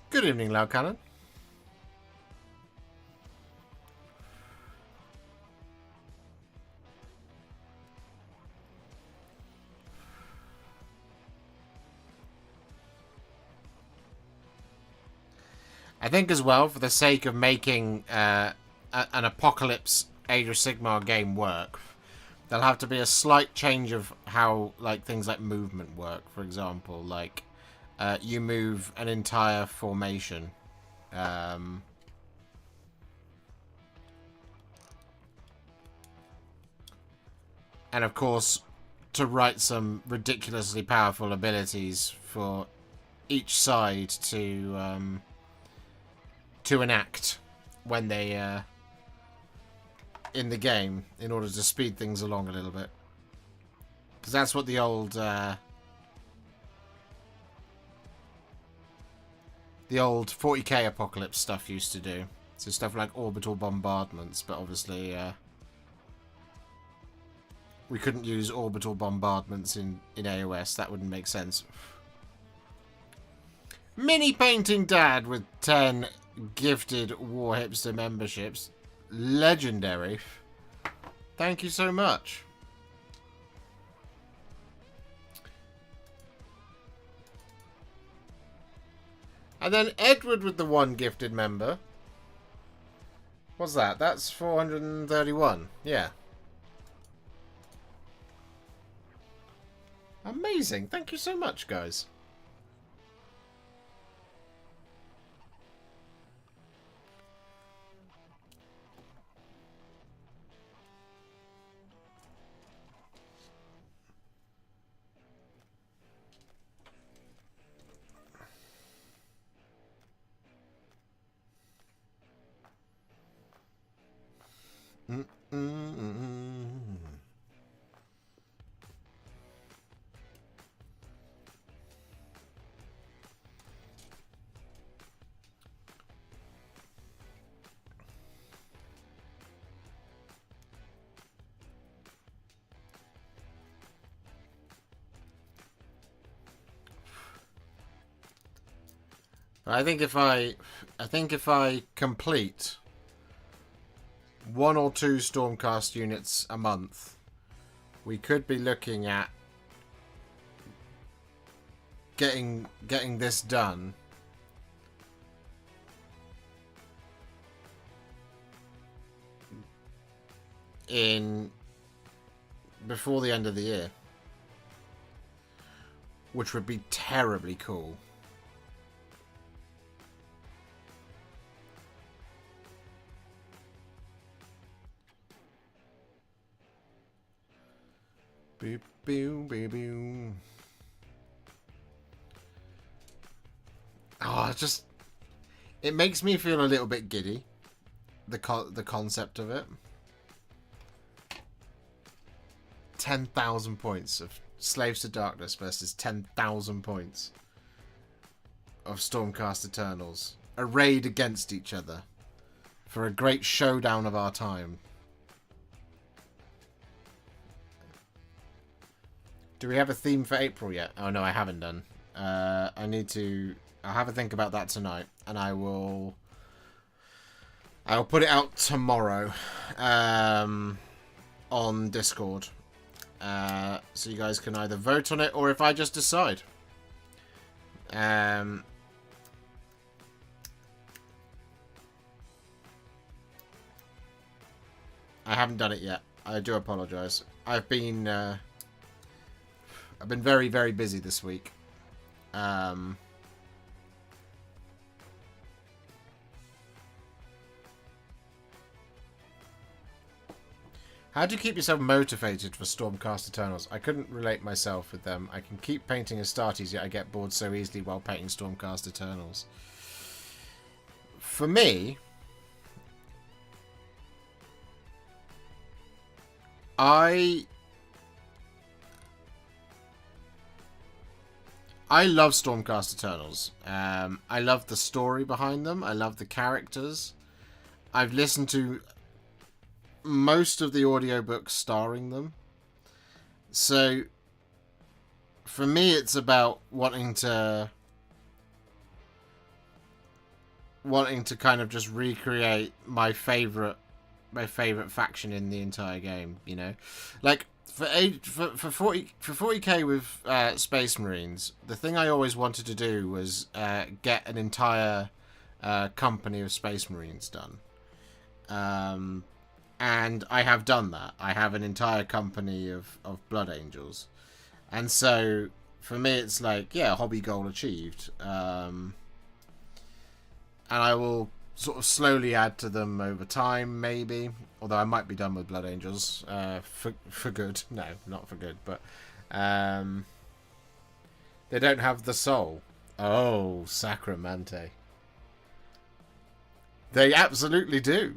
Good evening, Loud Cannon. I think as well, for the sake of making an Apocalypse Age of Sigmar game work, there'll have to be a slight change of how things like movement work. For example, you move an entire formation. And of course, to write some ridiculously powerful abilities for each side to enact when they in the game, in order to speed things along a little bit. Because that's what the old 40k Apocalypse stuff used to do. So stuff like orbital bombardments, but obviously we couldn't use orbital bombardments in AOS. That wouldn't make sense. Mini Painting Dad with 10 gifted Warhipster memberships. Legendary. Thank you so much. And then Edward with the 1 gifted member. What's that? That's 431. Yeah. Amazing. Thank you so much, guys. I think if I complete 1 or 2 Stormcast units a month, we could be looking at getting this done before the end of the year, which would be terribly cool. Boop, boop, boop, boop. Oh, it makes me feel a little bit giddy. The concept of it. 10,000 points of Slaves to Darkness versus 10,000 points of Stormcast Eternals, arrayed against each other for a great showdown of our time. Do we have a theme for April yet? Oh no, I haven't done. I'll have a think about that tonight, and I'll put it out tomorrow on Discord. So you guys can either vote on it, or if I just decide. I haven't done it yet. I do apologise. I've been very, very busy this week. How do you keep yourself motivated for Stormcast Eternals? I couldn't relate myself with them. I can keep painting Astartes, yet I get bored so easily while painting Stormcast Eternals. For me, I love Stormcast Eternals. I love the story behind them. I love the characters. I've listened to most of the audiobooks starring them. So, for me, it's about wanting to kind of just recreate my favorite faction in the entire game. You know, like for 40k with Space Marines, the thing I always wanted to do was get an entire company of Space Marines done. And I have done that. I have an entire company of Blood Angels. And so, for me, it's like, yeah, hobby goal achieved. And I will sort of slowly add to them over time, maybe. Although I might be done with Blood Angels for good. No, not for good, but they don't have the soul. Oh, Sacramante. They absolutely do.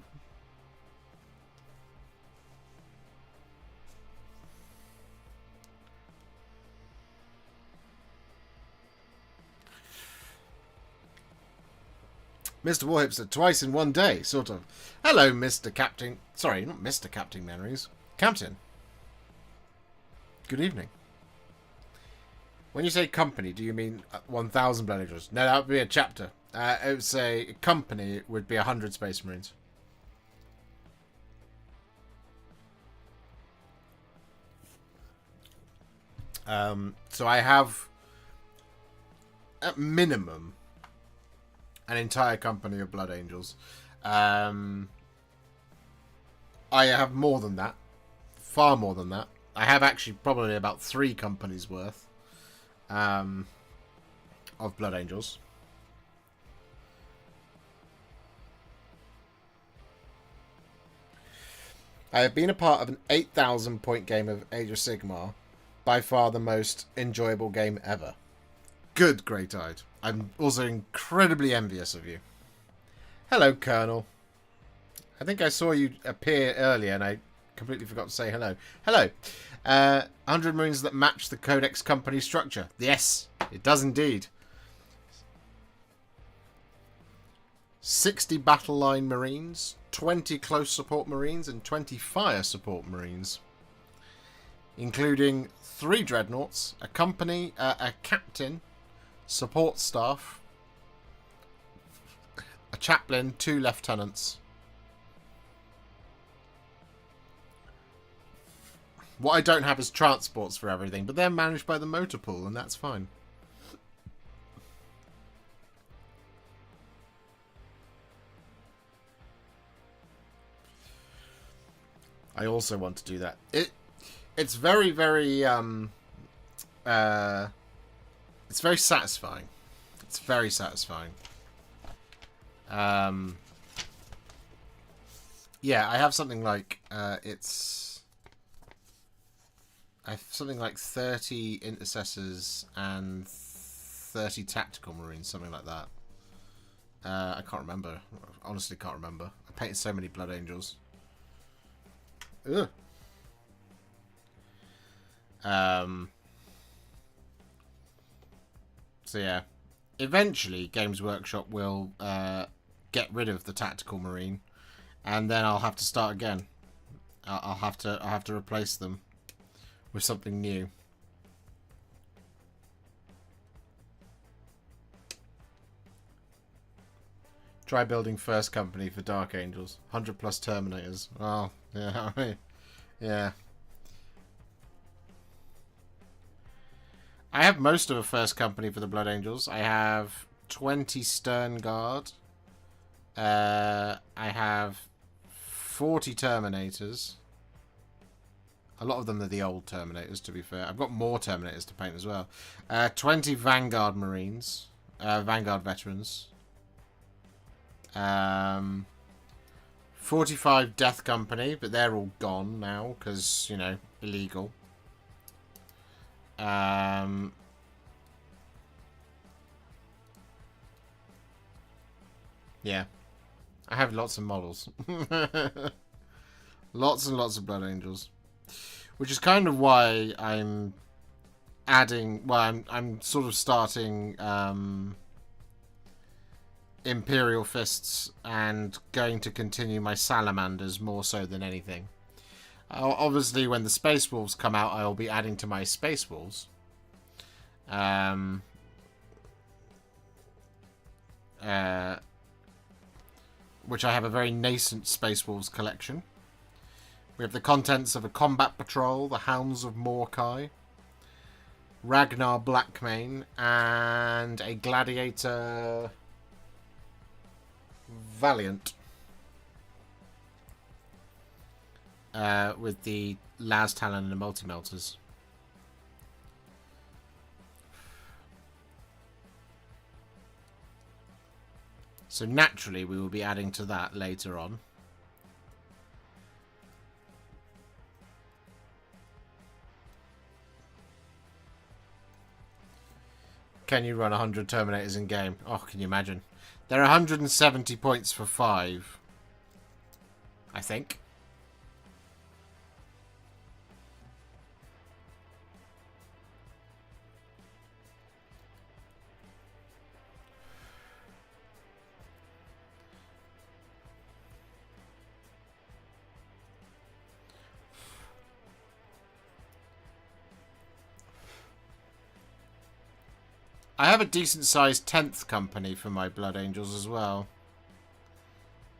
Mr. Warhipster, twice in one day, sort of. Hello, Mr. Captain. Sorry, not Mr. Captain Memories. Captain. Good evening. When you say company, do you mean 1,000 Blood Angels? No, that would be a chapter. It would say a company would be 100 Space Marines. So I have, at minimum, an entire company of Blood Angels. I have more than that. Far more than that. I have actually probably about 3 companies worth of Blood Angels. I have been a part of an 8,000 point game of Age of Sigmar. By far the most enjoyable game ever. Good, Great-Eyed. I'm also incredibly envious of you. Hello, Colonel. I think I saw you appear earlier and I completely forgot to say hello. Hello. 100 Marines that match the Codex company structure. Yes, it does indeed. 60 battle line Marines, 20 close support Marines, and 20 fire support Marines. Including 3 dreadnoughts, a company, a captain, support staff, a chaplain, 2 lieutenants. What I don't have is transports for everything, but they're managed by the motor pool, and that's fine. I also want to do that. It's very, very it's very satisfying. It's very satisfying. Yeah, I have something like I have something like 30 intercessors and 30 tactical marines, something like that. I can't remember. Honestly, can't remember. I painted so many blood angels. Ugh. So yeah, eventually Games Workshop will get rid of the tactical marine, and then I'll have to start again. I'll have to replace them with something new. Try building first company for Dark Angels. 100 plus Terminators. Oh, yeah. Yeah. I have most of a first company for the Blood Angels. I have 20 Stern Guard. I have 40 Terminators. A lot of them are the old Terminators, to be fair. I've got more Terminators to paint as well. 20 Vanguard Marines. Vanguard Veterans. 45 Death Company, but they're all gone now, because, you know, illegal. Yeah. I have lots of models. Lots and lots of Blood Angels. Which is kind of why I'm adding... Well, I'm sort of starting Imperial Fists and going to continue my Salamanders more so than anything. Obviously, when the Space Wolves come out, I will be adding to my Space Wolves. Which I have a very nascent Space Wolves collection. We have the contents of a Combat Patrol, the Hounds of Morkai, Ragnar Blackmane, and a Gladiator Valiant. With the Las Talon and the Multi-Melters. So naturally we will be adding to that later on. Can you run 100 Terminators in game? Oh, can you imagine? There are 170 points for 5. I think. I have a decent sized 10th company for my Blood Angels as well.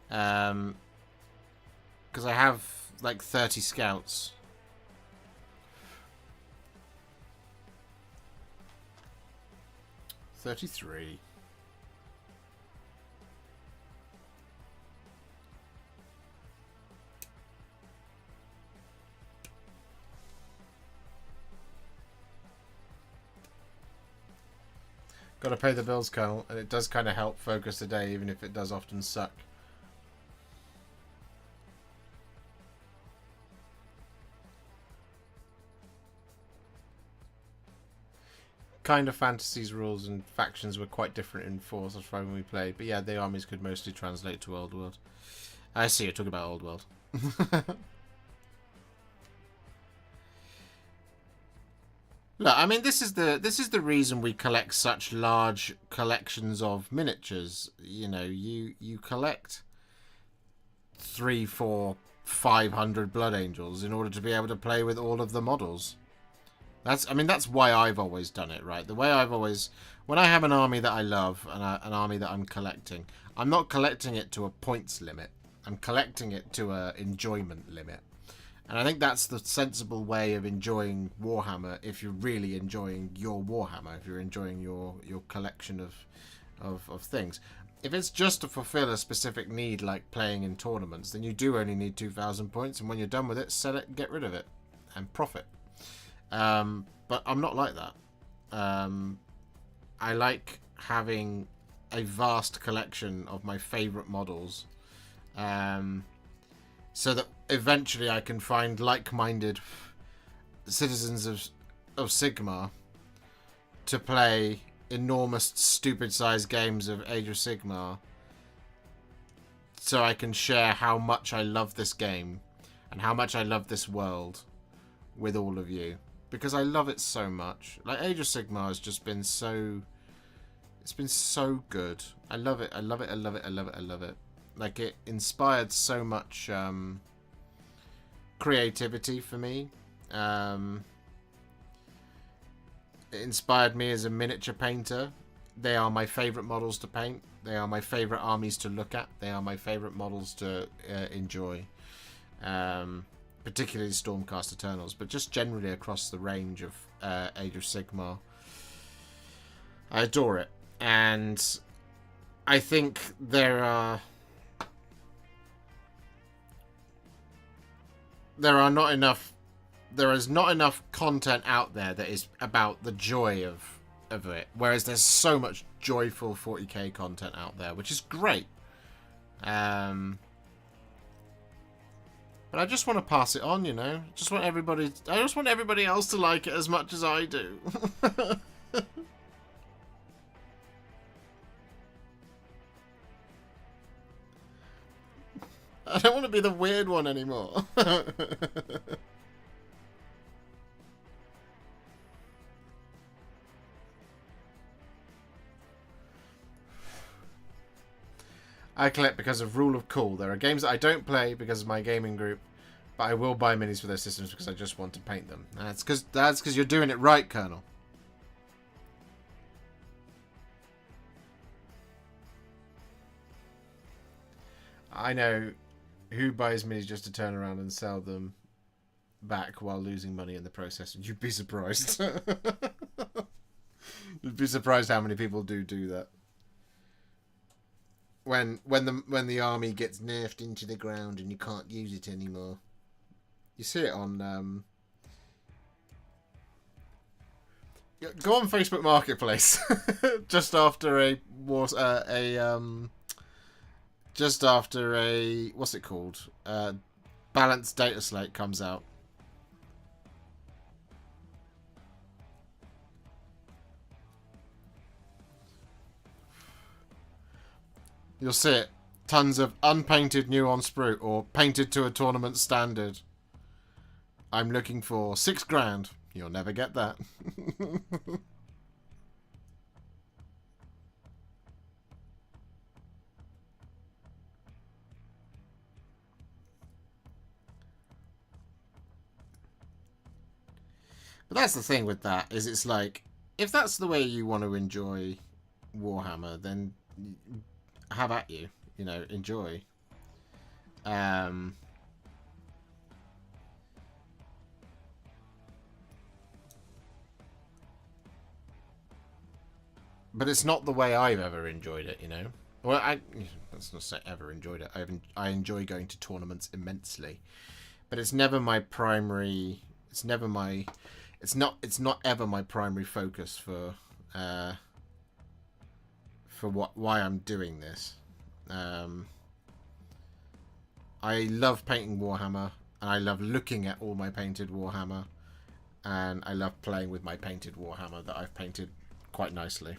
Because I have like 30 scouts. $33. Got to pay the bills, Colonel, and it does kind of help focus the day, even if it does often suck. Kind of Fantasy's rules and factions were quite different in 4th or 5 when we played, but yeah, the armies could mostly translate to Old World. I see, you're talking about Old World. Look, I mean, this is the reason we collect such large collections of miniatures. You know, you collect 300, 400, 500 Blood Angels in order to be able to play with all of the models. That's why I've always done it, right? The way I've always, when I have an army that I love and an army that I'm collecting, I'm not collecting it to a points limit. I'm collecting it to a enjoyment limit. And I think that's the sensible way of enjoying Warhammer if you're really enjoying your Warhammer, if you're enjoying your collection of things. If it's just to fulfill a specific need, like playing in tournaments, then you do only need 2,000 points, and when you're done with it, sell it and get rid of it and profit. But I'm not like that. I like having a vast collection of my favourite models, so that eventually I can find like-minded citizens of Sigmar to play enormous, stupid-sized games of Age of Sigmar, so I can share how much I love this game and how much I love this world with all of you, because I love it so much. Like, Age of Sigmar has just been so... It's been so good. I love it. I love it. I love it. I love it. I love it. Like, it inspired so much creativity for me. It inspired me as a miniature painter. They are my favourite models to paint. They are my favourite armies to look at. They are my favourite models to enjoy. Particularly Stormcast Eternals, but just generally across the range of Age of Sigmar. I adore it. And I think there is not enough content out there that is about the joy of it, whereas there's so much joyful 40k content out there, which is great. But I just want to pass it on, you know. I just want everybody else to like it as much as I do. I don't want to be the weird one anymore. I collect because of rule of cool. There are games that I don't play because of my gaming group, but I will buy minis for those systems because I just want to paint them. That's because you're doing it right, Colonel. I know who buys minis just to turn around and sell them back while losing money in the process. You'd be surprised. You'd be surprised how many people do that. When the army gets nerfed into the ground and you can't use it anymore. You see it on go on Facebook Marketplace just after a what's it called? Balanced data slate comes out. You'll see it. Tons of unpainted nuance sprue or painted to a tournament standard. I'm looking for $6,000. You'll never get that. But that's the thing with that, is it's like, if that's the way you want to enjoy Warhammer, then have at you. You know, enjoy. But it's not the way I've ever enjoyed it, you know. Well, let's not say ever enjoyed it. I enjoy going to tournaments immensely, but it's never my primary. It's never my. It's not ever my primary focus for why I'm doing this. I love painting Warhammer, and I love looking at all my painted Warhammer, and I love playing with my painted Warhammer that I've painted quite nicely.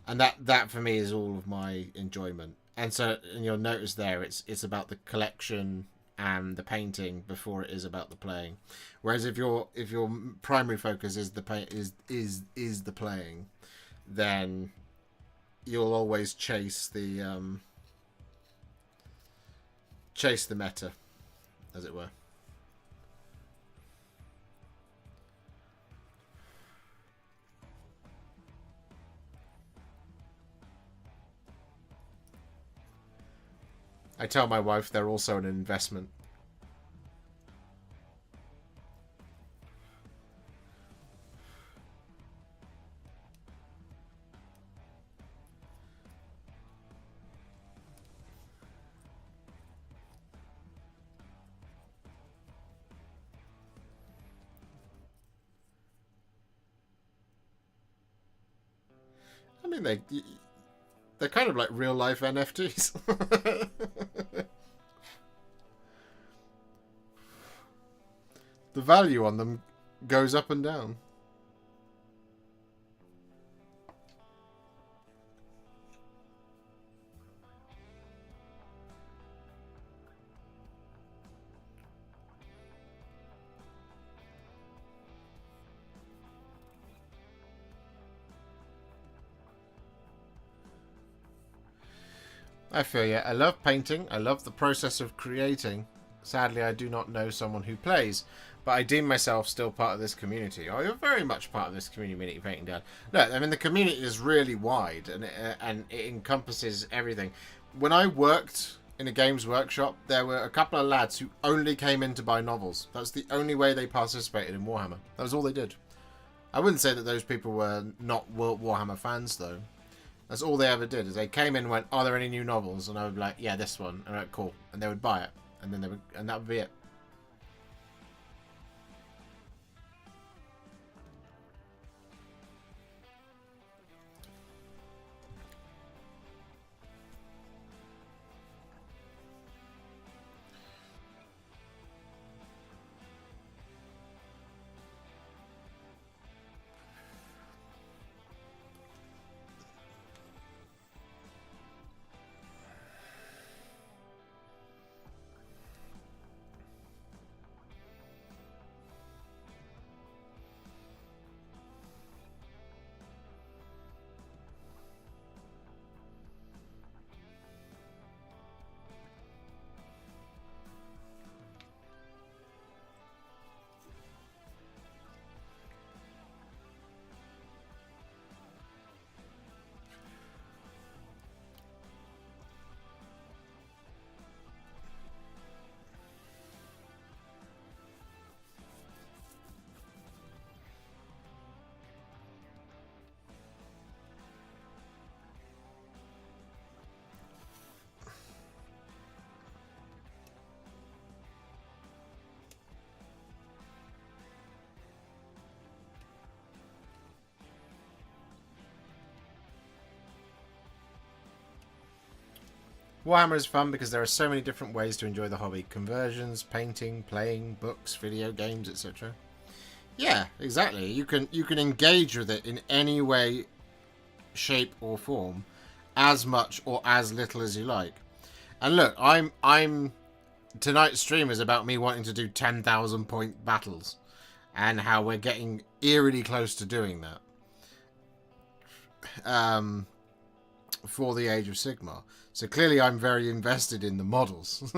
And that for me is all of my enjoyment. And so, and you'll notice there, it's about the collection and the painting before it is about the playing. Whereas if your primary focus is the the playing, then you'll always chase the meta, as it were. I tell my wife they're also an investment. mean, they're kind of like real life NFTs. The value on them goes up and down. I feel you. I love painting. I love the process of creating. Sadly, I do not know someone who plays, but I deem myself still part of this community. Oh, you're very much part of this community, Painting Dad. Look, I mean, the community is really wide, and it encompasses everything. When I worked in a games workshop, there were a couple of lads who only came in to buy novels. That's the only way they participated in Warhammer. That was all they did. I wouldn't say that those people were not Warhammer fans, though. That's all they ever did, is they came in and went, are there any new novels? And I would be like, yeah, this one. And I'd cool. And they would buy it. And then that would be it. Warhammer is fun because there are so many different ways to enjoy the hobby. Conversions, painting, playing, books, video games, etc. Yeah, exactly. You can engage with it in any way, shape or form, as much or as little as you like. And look, I'm tonight's stream is about me wanting to do 10,000 point battles and how we're getting eerily close to doing that. For the Age of Sigmar. So clearly I'm very invested in the models.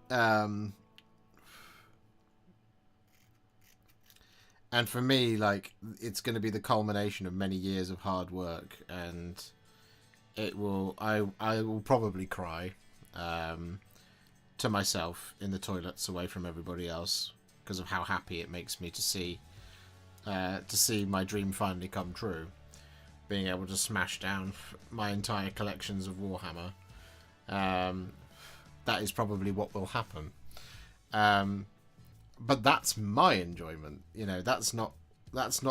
And for me, like, it's going to be the culmination of many years of hard work, and I will probably cry to myself in the toilets away from everybody else because of how happy it makes me to see my dream finally come true. Being able to smash down my entire collections of Warhammer. That is probably what will happen. But that's my enjoyment. You know, that's not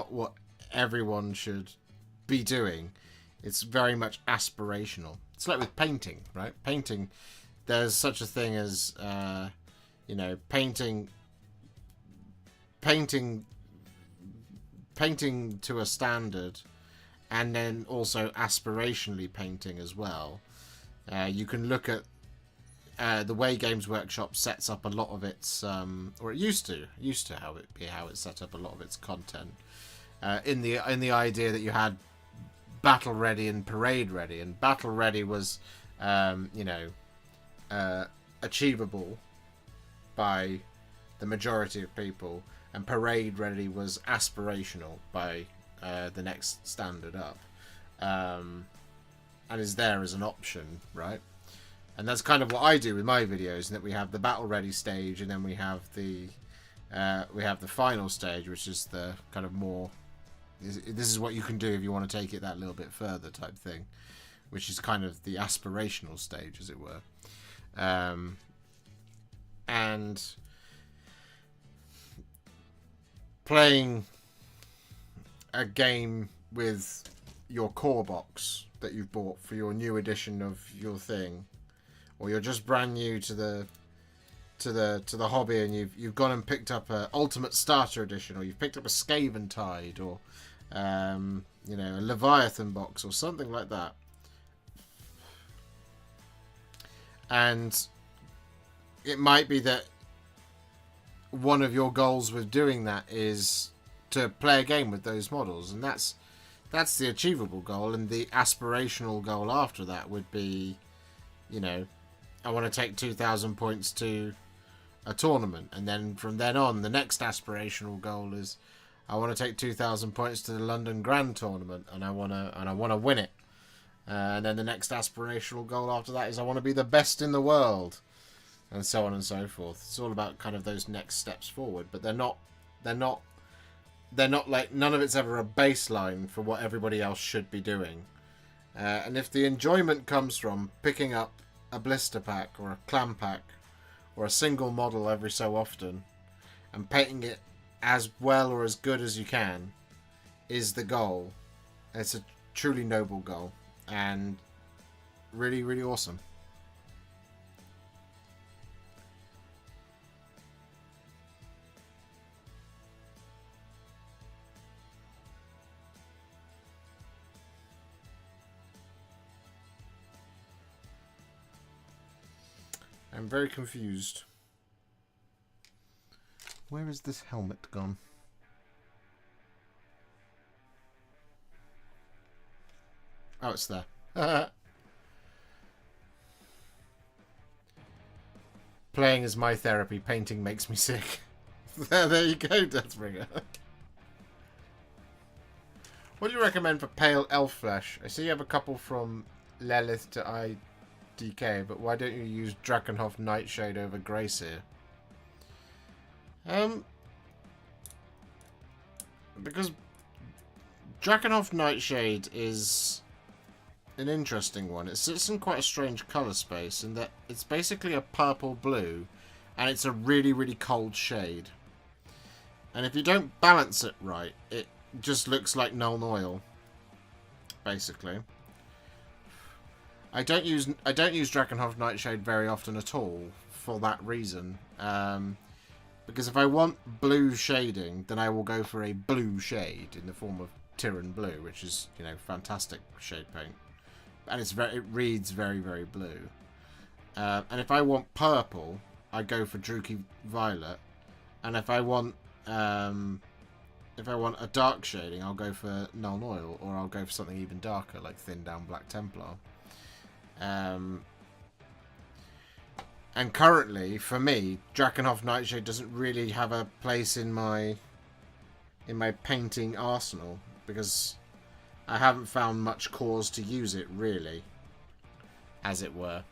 what everyone should be doing. It's very much aspirational. It's like with painting, right? Painting, there's such a thing as, you know, painting to a standard, and then also aspirationally painting as well. You can look at the way Games Workshop sets up a lot of its, or it used to how it set up a lot of its content. In the idea that you had battle ready and parade ready, and battle ready was, you know, achievable by the majority of people, and parade ready was aspirational by the next standard up, and is there as an option, right? And that's kind of what I do with my videos, and that we have the battle ready stage, and then we have the final stage, which is the kind of more, this is what you can do if you want to take it that little bit further type thing, which is kind of the aspirational stage, as it were. And playing a game with your core box that you've bought for your new edition of your thing, or you're just brand new to the hobby, and you've gone and picked up a Ultimate Starter Edition, or you've picked up a Skaven Tide, or you know, a Leviathan box or something like that, and it might be that one of your goals with doing that is to play a game with those models, and that's the achievable goal. And the aspirational goal after that would be, you know, I want to take 2,000 points to a tournament, and then from then on, the next aspirational goal is I want to take 2,000 points to the London Grand Tournament, and I want to win it. And then the next aspirational goal after that is I want to be the best in the world, and so on and so forth. It's all about kind of those next steps forward, but they're not like, none of it's ever a baseline for what everybody else should be doing. And if the enjoyment comes from picking up a blister pack or a clan pack or a single model every so often and painting it as well or as good as you can is the goal, it's a truly noble goal and really, really awesome. I'm very confused. Where is this helmet gone? Oh, it's there. Playing is my therapy. Painting makes me sick. There you go, Deathbringer. What do you recommend for pale elf flesh? I see you have a couple from Lilith to IDK, but why don't you use Drakenhof Nightshade over Greyseer? Because Drakenhof Nightshade is an interesting one. It sits in quite a strange colour space in that it's basically a purple-blue, and it's a really, really cold shade. And if you don't balance it right, it just looks like Null Oil, basically. I don't use Drakenhof Nightshade very often at all for that reason. Because if I want blue shading, then I will go for a blue shade in the form of Tyran Blue, which is, you know, fantastic shade paint, and it reads very, very blue. And if I want purple, I go for Druchii Violet, and if I want a dark shading, I'll go for Null Oil, or I'll go for something even darker like Thin Down Black Templar. And currently, for me, Drakenhof Nightshade doesn't really have a place in my painting arsenal, because I haven't found much cause to use it, really, as it were.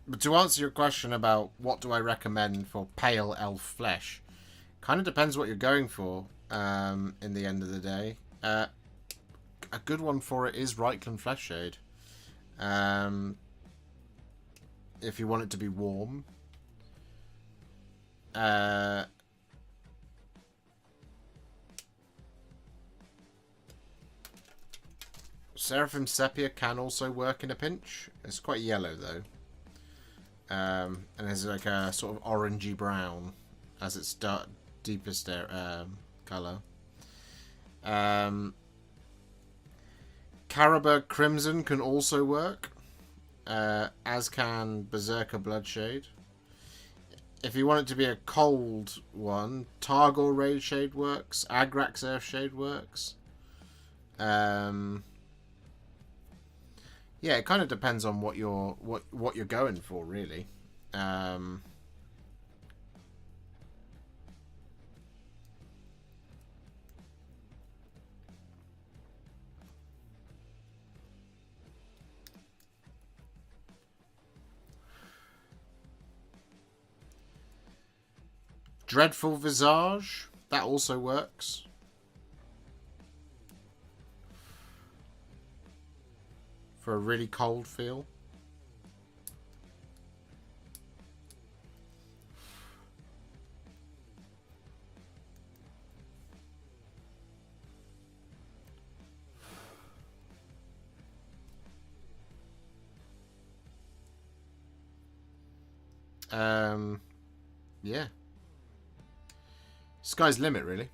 But to answer your question about what do I recommend for pale elf flesh, kind of depends what you're going for. In the end of the day, a good one for it is Reikland Flesh Shade. If you want it to be warm, Seraphim Sepia can also work in a pinch. It's quite yellow though. And there's like a sort of orangey brown as its deepest colour. Carabag Crimson can also work, as can Berserker Bloodshade. If you want it to be a cold one, Targor Raid Shade works, Agrax Earth Shade works. Yeah, it kind of depends on what you're going for, really. Dreadful Visage, that also works. For a really cold feel. Yeah. Sky's limit, really.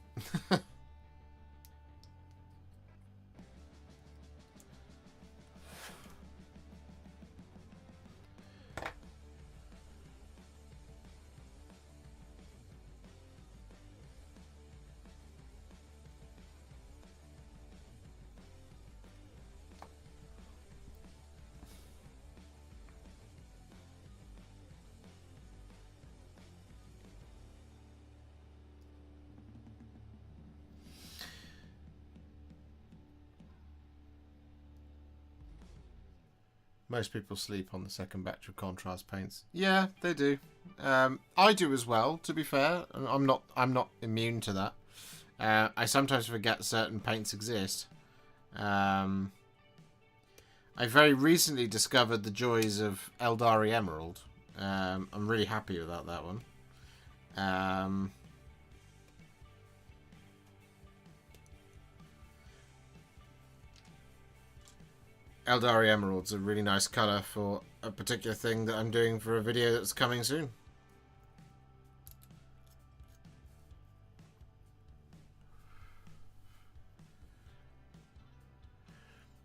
Most people sleep on the second batch of contrast paints. Yeah, they do. I do as well, to be fair. I'm not immune to that. I sometimes forget certain paints exist. I very recently discovered the joys of Eldari Emerald. I'm really happy about that one. Eldari Emerald's a really nice colour for a particular thing that I'm doing for a video that's coming soon.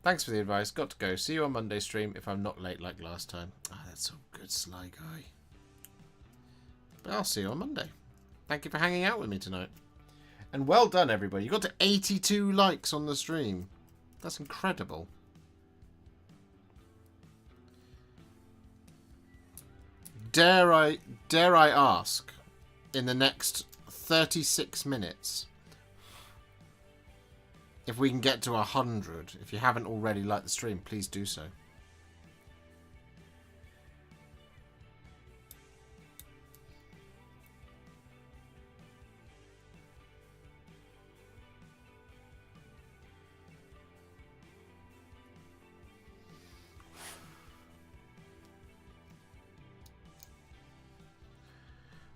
Thanks for the advice. Got to go. See you on Monday stream if I'm not late like last time. Ah, that's a good, Sly Guy. But I'll see you on Monday. Thank you for hanging out with me tonight. And well done, everybody. You got to 82 likes on the stream. That's incredible. Dare I ask, in the next 36 minutes, if we can get to 100? If you haven't already liked the stream, please do so.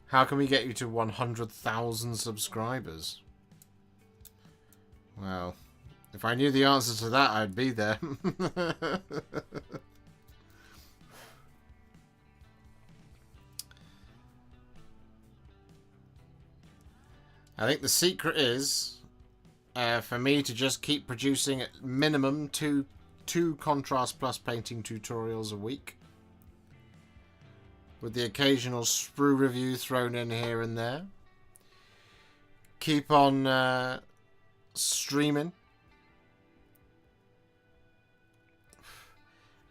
How can we get you to 100,000 subscribers? Well, if I knew the answer to that, I'd be there. I think the secret is for me to just keep producing at minimum two Contrast Plus painting tutorials a week, with the occasional sprue review thrown in here and there. Keep on streaming.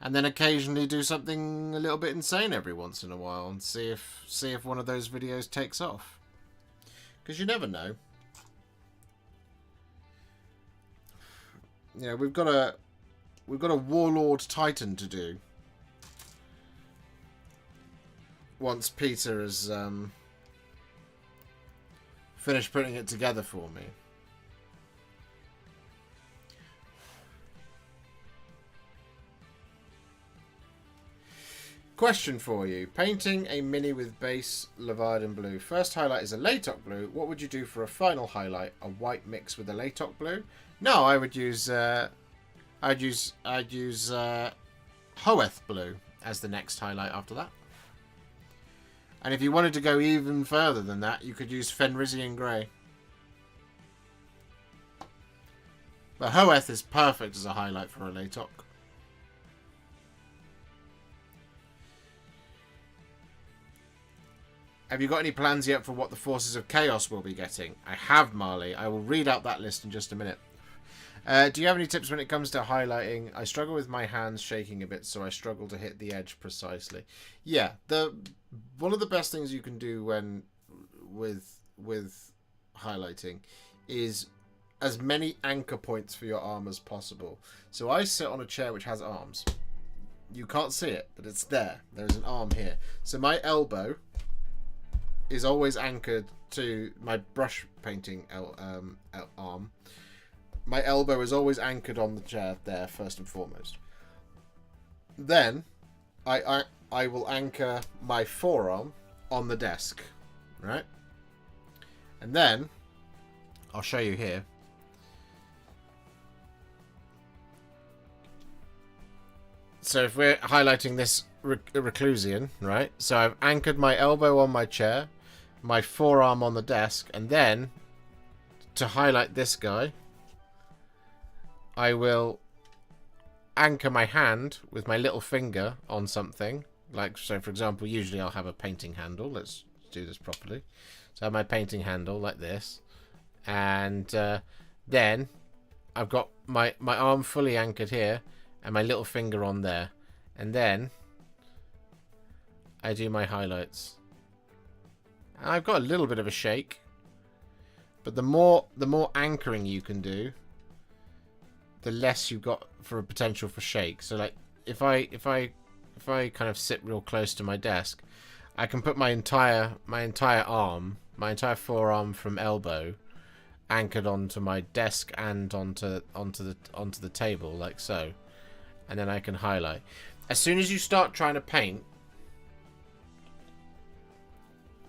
And then occasionally do something a little bit insane every once in a while and see if one of those videos takes off. Because you never know. You know, we've got a Warlord Titan to do. Once Peter has finished putting it together for me. Question for you. Painting a mini with base Leviathan blue. First highlight is a Latok blue. What would you do for a final highlight? A white mix with a Latok blue? No, I would use I'd use Hoeth blue as the next highlight after that. And if you wanted to go even further than that, you could use Fenrisian Grey. But Hoeth is perfect as a highlight for a Latok. Have you got any plans yet for what the Forces of Chaos will be getting? I have, Marley. I will read out that list in just a minute. Do you have any tips when it comes to highlighting? I struggle with my hands shaking a bit, so I struggle to hit the edge precisely. Yeah, one of the best things you can do when with highlighting is as many anchor points for your arm as possible. So I sit on a chair which has arms. You can't see it, but it's there. There's an arm here. So my elbow is always anchored to my brush painting arm. My elbow is always anchored on the chair there, first and foremost. Then I will anchor my forearm on the desk, right? And then I'll show you here. So if we're highlighting this reclusian, right? So I've anchored my elbow on my chair, my forearm on the desk, and then to highlight this guy, I will anchor my hand with my little finger on something. Like, so for example, usually I'll have a painting handle. Let's do this properly. So I have my painting handle like this. And then I've got my arm fully anchored here and my little finger on there. And then I do my highlights. And I've got a little bit of a shake. But the more anchoring you can do, the less you've got for a potential for shake. So like if I kind of sit real close to my desk, I can put my entire arm, my entire forearm from elbow, anchored onto my desk and onto the table like so, and then I can highlight. As soon as you start trying to paint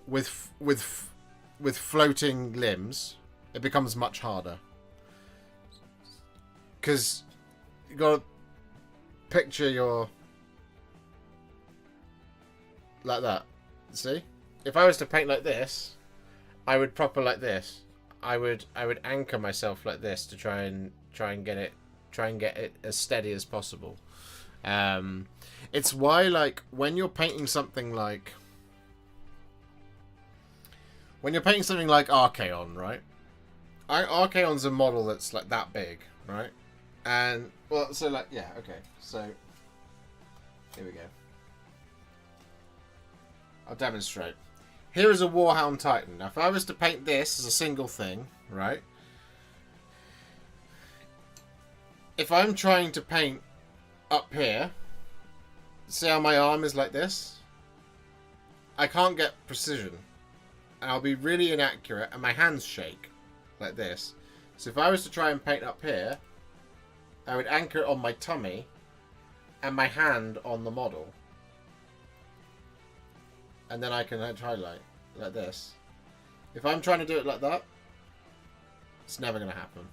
with floating limbs, it becomes much harder. Because you got to picture your... like that. See? If I was to paint like this, I would proper like this. I would anchor myself like this to try and get it as steady as possible. It's why, like, when you're painting something like Archaon, right? Archaon's a model that's like that big, right? And, well, so like, yeah, okay. So, here we go. I'll demonstrate. Here is a Warhound Titan. Now, if I was to paint this as a single thing, right? If I'm trying to paint up here, see how my arm is like this? I can't get precision. And I'll be really inaccurate, and my hands shake like this. So if I was to try and paint up here, I would anchor it on my tummy and my hand on the model. And then I can highlight like this. If I'm trying to do it like that, it's never going to happen.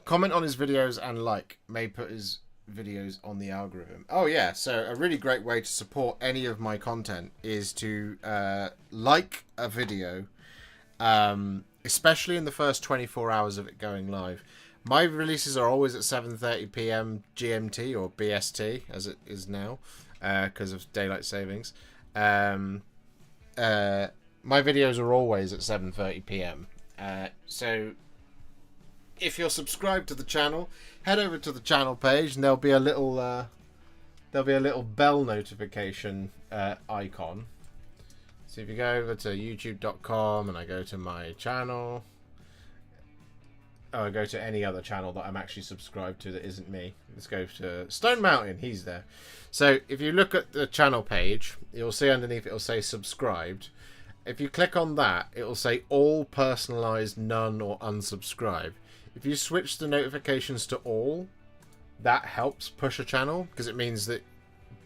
Comment on his videos and may put his videos on the algorithm. Oh yeah, so a really great way to support any of my content is to like a video, especially in the first 24 hours of it going live. My releases are always at 7:30 p.m. GMT or BST as it is now, because of daylight savings. My videos are always at 7:30 p.m. So if you're subscribed to the channel, head over to the channel page, and there'll be a little bell notification icon. So if you go over to youtube.com and I go to my channel, or I go to any other channel that I'm actually subscribed to that isn't me. Let's go to Stone Mountain. He's there. So if you look at the channel page, you'll see underneath it'll say subscribed. If you click on that, it'll say all personalized, none, or unsubscribe. If you switch the notifications to all, that helps push a channel, because it means that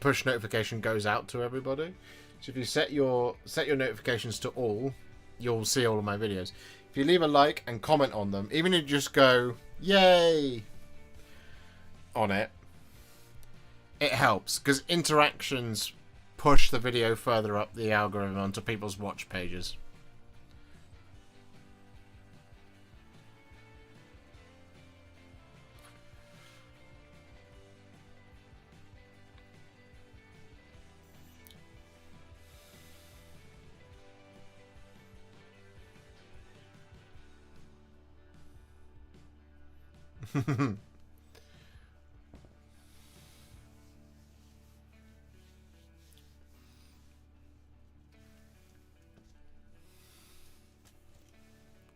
push notification goes out to everybody. So if you set your notifications to all, you'll see all of my videos. If you leave a like and comment on them, even if you just go yay on it, it helps, because interactions push the video further up the algorithm onto people's watch pages.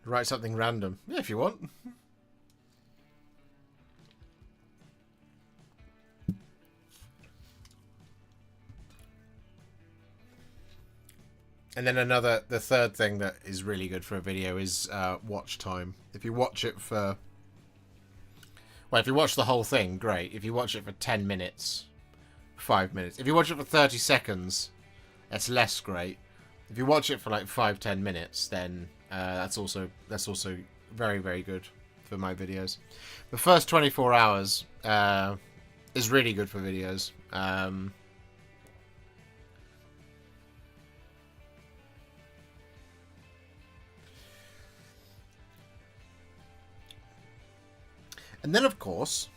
Write something random. Yeah, if you want. And then the third thing that is really good for a video is watch time. If you watch it for... Well, if you watch the whole thing, great. If you watch it for 10 minutes, 5 minutes. If you watch it for 30 seconds, that's less great. If you watch it for like 5-10 minutes, then that's also very, very good for my videos. The first 24 hours is really good for videos. And then, of course,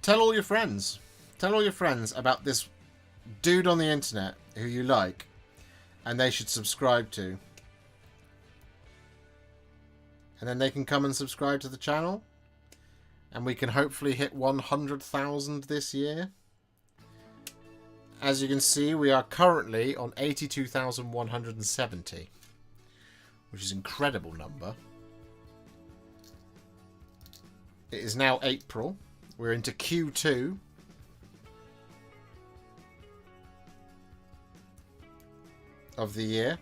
tell all your friends. Tell all your friends about this dude on the internet who you like, and they should subscribe to. And then they can come and subscribe to the channel, and we can hopefully hit 100,000 this year. As you can see, we are currently on 82,170, which is an incredible number. It is now April. We're into Q2. Of the year.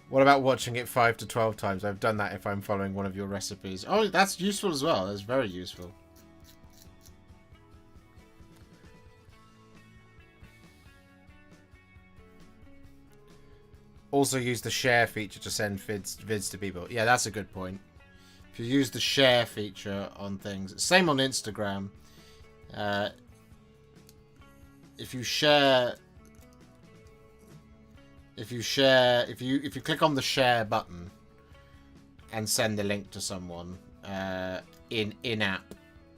What about watching it 5 to 12 times? I've done that if I'm following one of your recipes. Oh, that's useful as well. That's very useful. Also use the share feature to send vids to people. Yeah, that's a good point. If you use the share feature on things. Same on Instagram. If you click on the share button and send the link to someone in-app,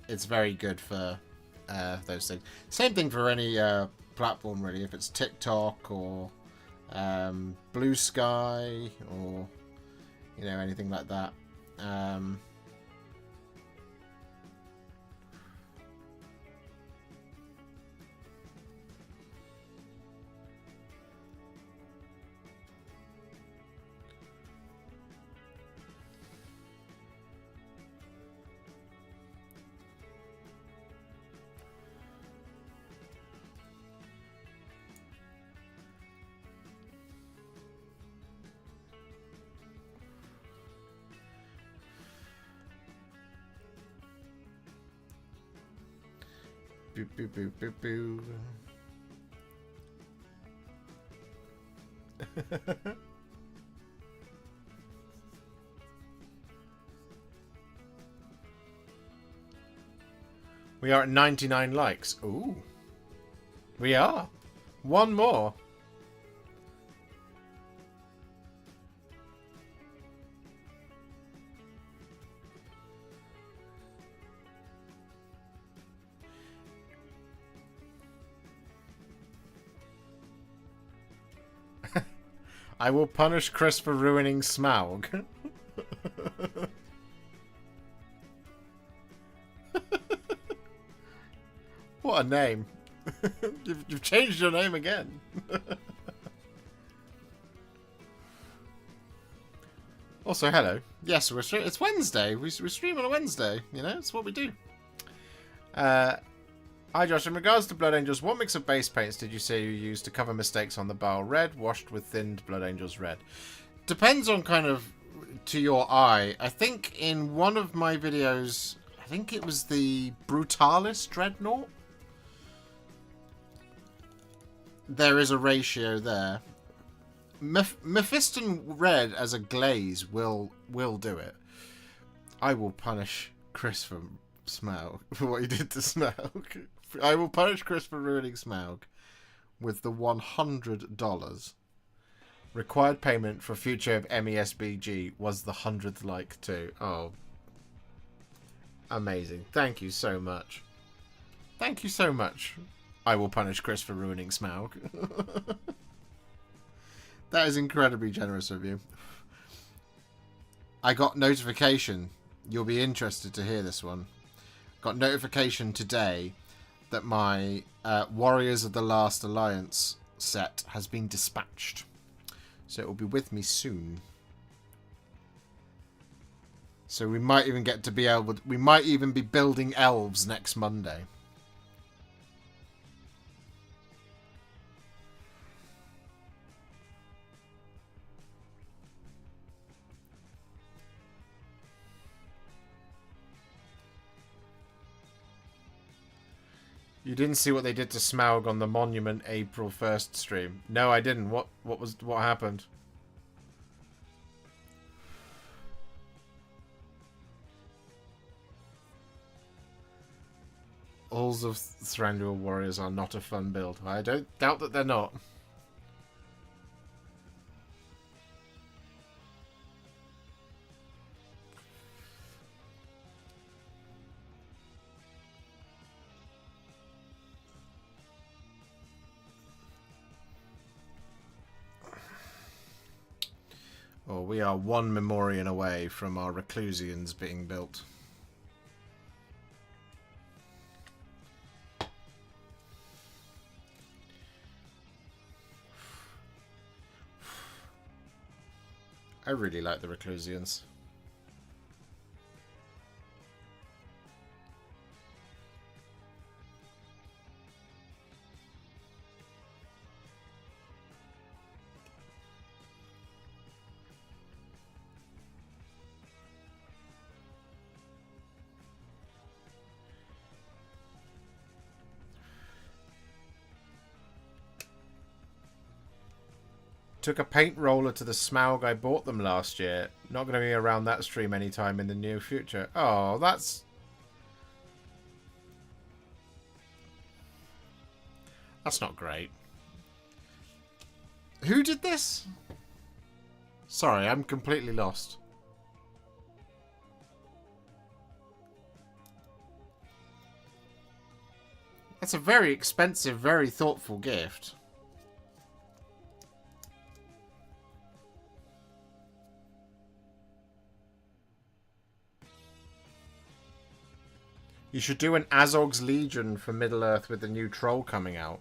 it's very good for those things. Same thing for any platform really. If it's TikTok or Blue Sky or anything like that. Boo, boo, boo, boo, boo. We are at 99 likes. Ooh. We are. One more. I will punish Chris for ruining Smaug. What a name. You've changed your name again. Also, hello. Yes, it's Wednesday. We stream on a Wednesday. It's what we do. Hi Josh, in regards to Blood Angels, what mix of base paints did you say you used to cover mistakes on the bow? Red, washed with thinned Blood Angels red. Depends on kind of to your eye. I think in one of my videos, I think it was the Brutalis Dreadnought. There is a ratio there. Mephiston red as a glaze will do it. I will punish Chris for Smaug for what he did to Smaug. I will punish Chris for ruining Smaug with the $100. Required payment for future of MESBG was the 100th like too. Oh. Amazing. Thank you so much. Thank you so much. I will punish Chris for ruining Smaug. That is incredibly generous of you. I got notification. You'll be interested to hear this one. Got notification today that my Warriors of the Last Alliance set has been dispatched. So it will be with me soon. So we might even get to be able to, we might even be building elves next Monday. You didn't see what they did to Smaug on the Monument April 1st stream. No, I didn't. What happened? Halls of Thranduil Warriors are not a fun build. I don't doubt that they're not. Oh, we are one Memorian away from our Reclusians being built. I really like the Reclusians. Took a paint roller to the Smaug I bought them last year. Not going to be around that stream anytime in the near future. Oh, that's not great. Who did this? Sorry, I'm completely lost. That's a very expensive, very thoughtful gift. You should do an Azog's Legion for Middle-earth with the new troll coming out.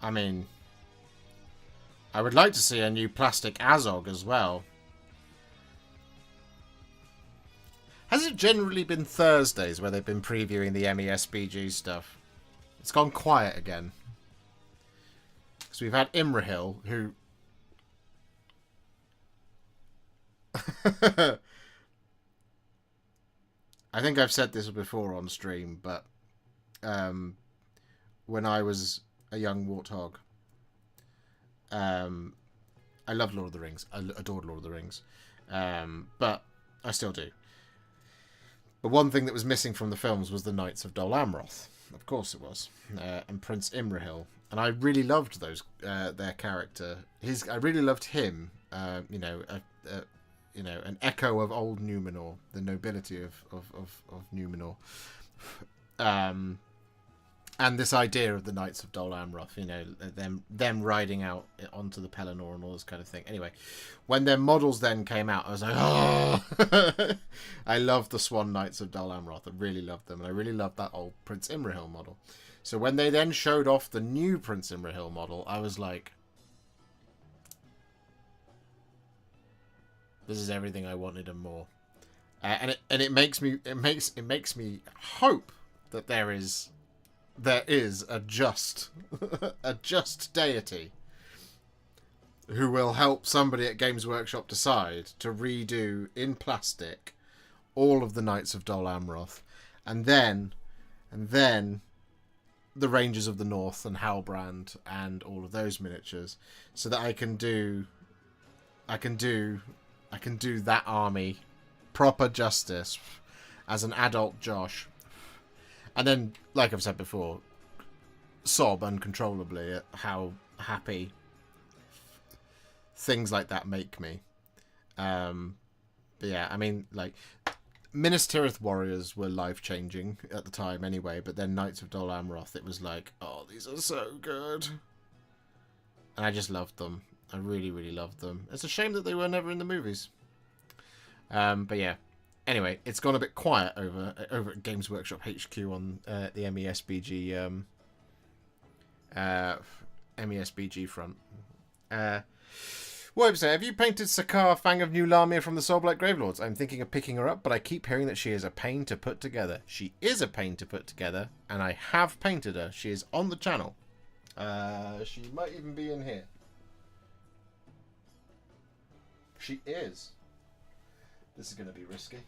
I mean, I would like to see a new plastic Azog as well. Has it generally been Thursdays where they've been previewing the MESBG stuff? It's gone quiet again. So we've had Imrahil, who... I think I've said this before on stream, but when I was a young warthog, I loved Lord of the Rings. I adored Lord of the Rings. But I still do. But one thing that was missing from the films was the Knights of Dol Amroth. Of course it was. And Prince Imrahil. And I really loved those their character. I really loved him. You know, an echo of old Numenor, the nobility of Numenor. And this idea of the Knights of Dol Amroth, you know, them riding out onto the Pelennor and all this kind of thing. Anyway, when their models then came out, I was like, oh! I loved the Swan Knights of Dol Amroth. I really loved them. And I really loved that old Prince Imrahil model. So when they then showed off the new Prince Imrahil model, I was like, this is everything I wanted and more. And it makes me hope that there is a just a just deity who will help somebody at Games Workshop decide to redo in plastic all of the Knights of Dol Amroth, and then the Rangers of the North and Halbrand and all of those miniatures, so that I can do that army proper justice as an adult Josh. And then, like I've said before, sob uncontrollably at how happy things like that make me. But yeah, I mean, like, Minas Tirith warriors were life-changing at the time anyway, but then Knights of Dol Amroth, it was like, oh, these are so good. And I just loved them. I really, really loved them. It's a shame that they were never in the movies. But yeah. Anyway, it's gone a bit quiet over at Games Workshop HQ on the MESBG MESBG front. Warhipster, have you painted Sakar, Fang of New Lamia from the Soulblight Gravelords? I'm thinking of picking her up, but I keep hearing that she is a pain to put together. She is a pain to put together, and I have painted her. She is on the channel. She might even be in here. She is. This is going to be risky.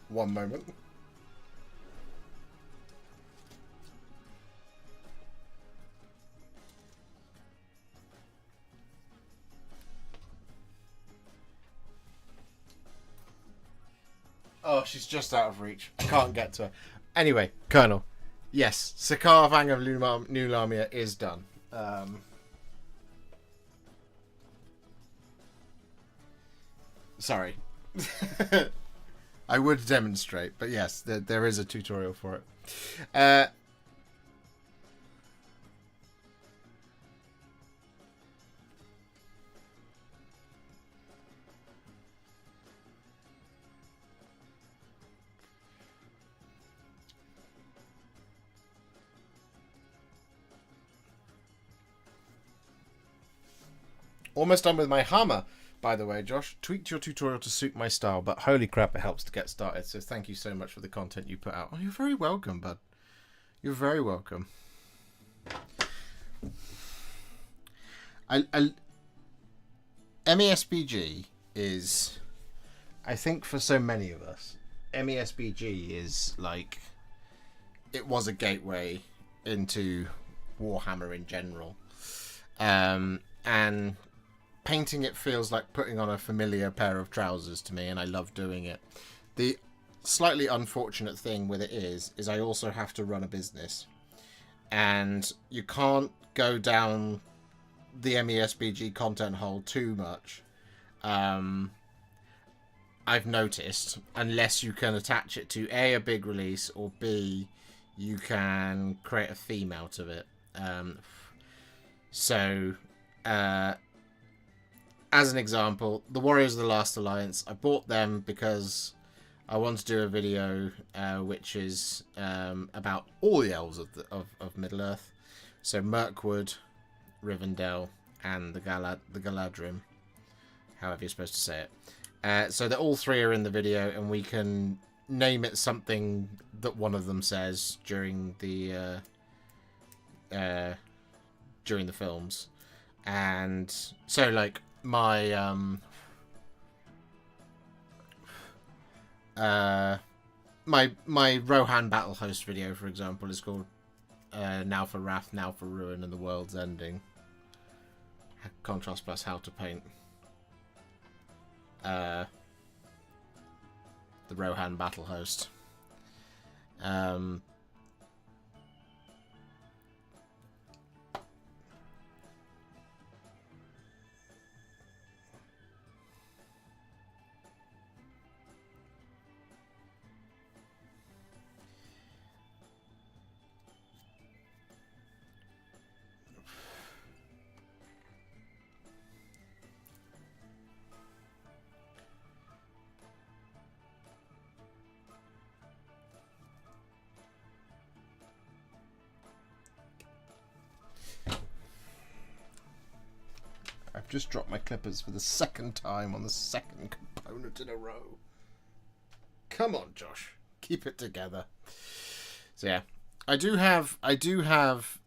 One moment. Oh, she's just out of reach. I can't get to her. Anyway, Colonel. Yes, Sakar Fang of New Lamia is done. Sorry. I would demonstrate, but yes, there is a tutorial for it. Almost done with my hammer, by the way, Josh. Tweaked your tutorial to suit my style, but holy crap, it helps to get started. So thank you so much for the content you put out. Oh, you're very welcome, bud. You're very welcome. MESBG is, I think for so many of us, MESBG is like, it was a gateway into Warhammer in general. And painting it feels like putting on a familiar pair of trousers to me, and I love doing it. The slightly unfortunate thing with it is I also have to run a business, and you can't go down the MESBG content hole too much, I've noticed, unless you can attach it to A, a big release, or B, you can create a theme out of it. As an example, the Warriors of the Last Alliance, I bought them because I want to do a video which is about all the elves of Middle-earth. So Mirkwood, Rivendell, and the Galadrim, however you're supposed to say it. So that all three are in the video, and we can name it something that one of them says during the films. And so, like, my Rohan Battle Host video, for example, is called Now for Wrath, Now for Ruin, and the World's Ending. Contrast plus how to paint the Rohan Battle Host. I've just dropped my clippers for the second time on the second component in a row. Come on, Josh, keep it together. So yeah, I do have a Minas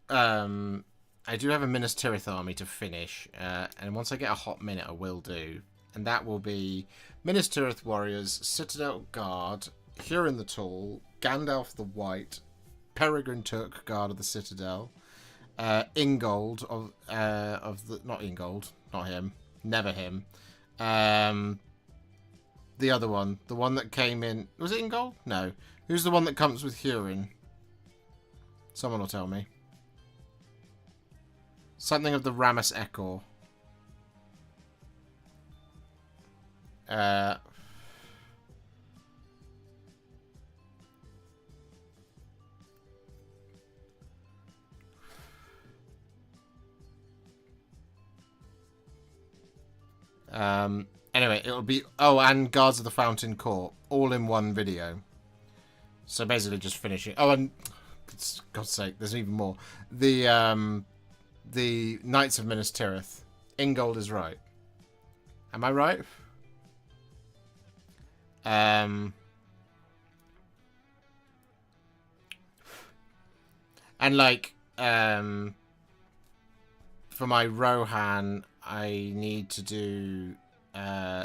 Tirith army to finish, and once I get a hot minute, I will do, and that will be Minas Tirith warriors, Citadel Guard, Huron the Tall, Gandalf the White, Peregrine Took, Guard of the Citadel, Ingold of the not Ingold, not him, never him. The the other one. The one that came in... Was it in gold? No. Who's the one that comes with Hurin? Someone will tell me. Something of the Ramus Ekor. Anyway, it'll be... Oh, and Guards of the Fountain Court. All in one video. So basically just finishing... Oh, and... God's sake, there's even more. The Knights of Minas Tirith. Ingold is right. Am I right? And like, for my Rohan, I need to do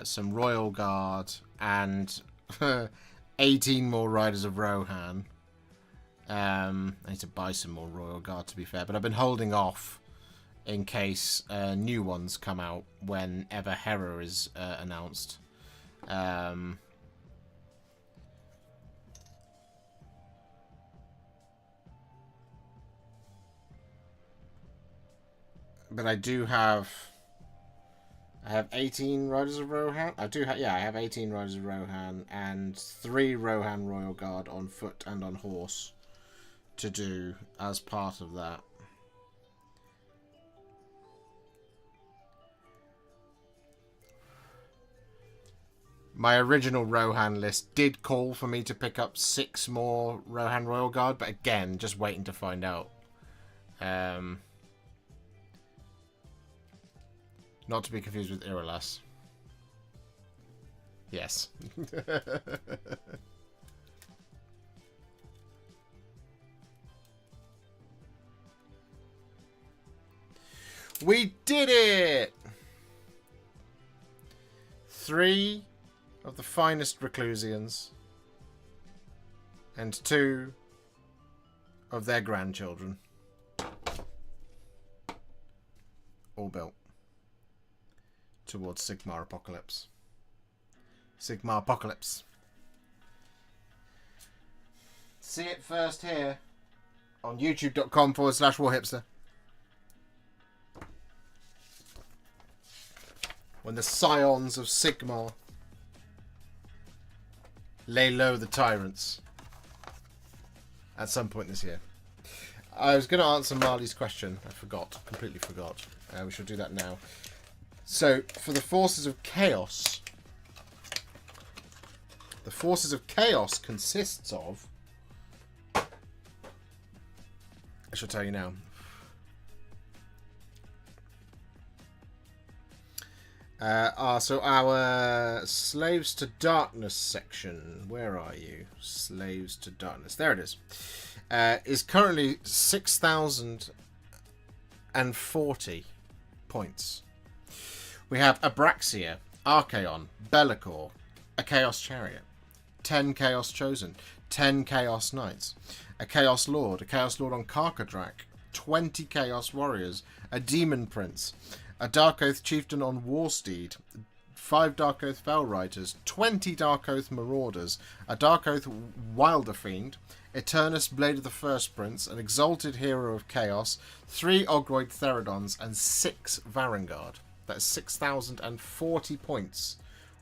some Royal Guard and 18 more Riders of Rohan. I need to buy some more Royal Guard, to be fair, but I've been holding off in case new ones come out whenever Hera is announced. But I do have... I have 18 Riders of Rohan. I do have... Yeah, I have 18 Riders of Rohan and 3 Rohan Royal Guard on foot and on horse to do as part of that. My original Rohan list did call for me to pick up 6 more Rohan Royal Guard, but again, just waiting to find out. Not to be confused with Iralas. Yes. We did it! 3 of the finest Reclusians. And 2 of their grandchildren. All built towards Sigmarpocalypse. Sigmarpocalypse. See it first here on youtube.com/Warhipster. When the scions of Sigmar lay low the tyrants at some point this year. I was going to answer Marley's question. I forgot. Completely forgot. We shall do that now. So, for the Forces of Chaos, the Forces of Chaos consists of... I shall tell you now. So our Slaves to Darkness section, where are you? Slaves to Darkness, there it is currently 6,040 points. We have Abraxia, Archaon, Be'lakor, a Chaos Chariot, 10 Chaos Chosen, 10 Chaos Knights, a Chaos Lord on Karkadrak, 20 Chaos Warriors, a Demon Prince, a Dark Oath Chieftain on Warsteed, 5 Dark Oath Felriders, 20 Dark Oath Marauders, a Dark Oath Wilder Fiend, Eternus Blade of the First Prince, an Exalted Hero of Chaos, 3 Ogroid Theridons, and 6 Varangard. That's 6,040 points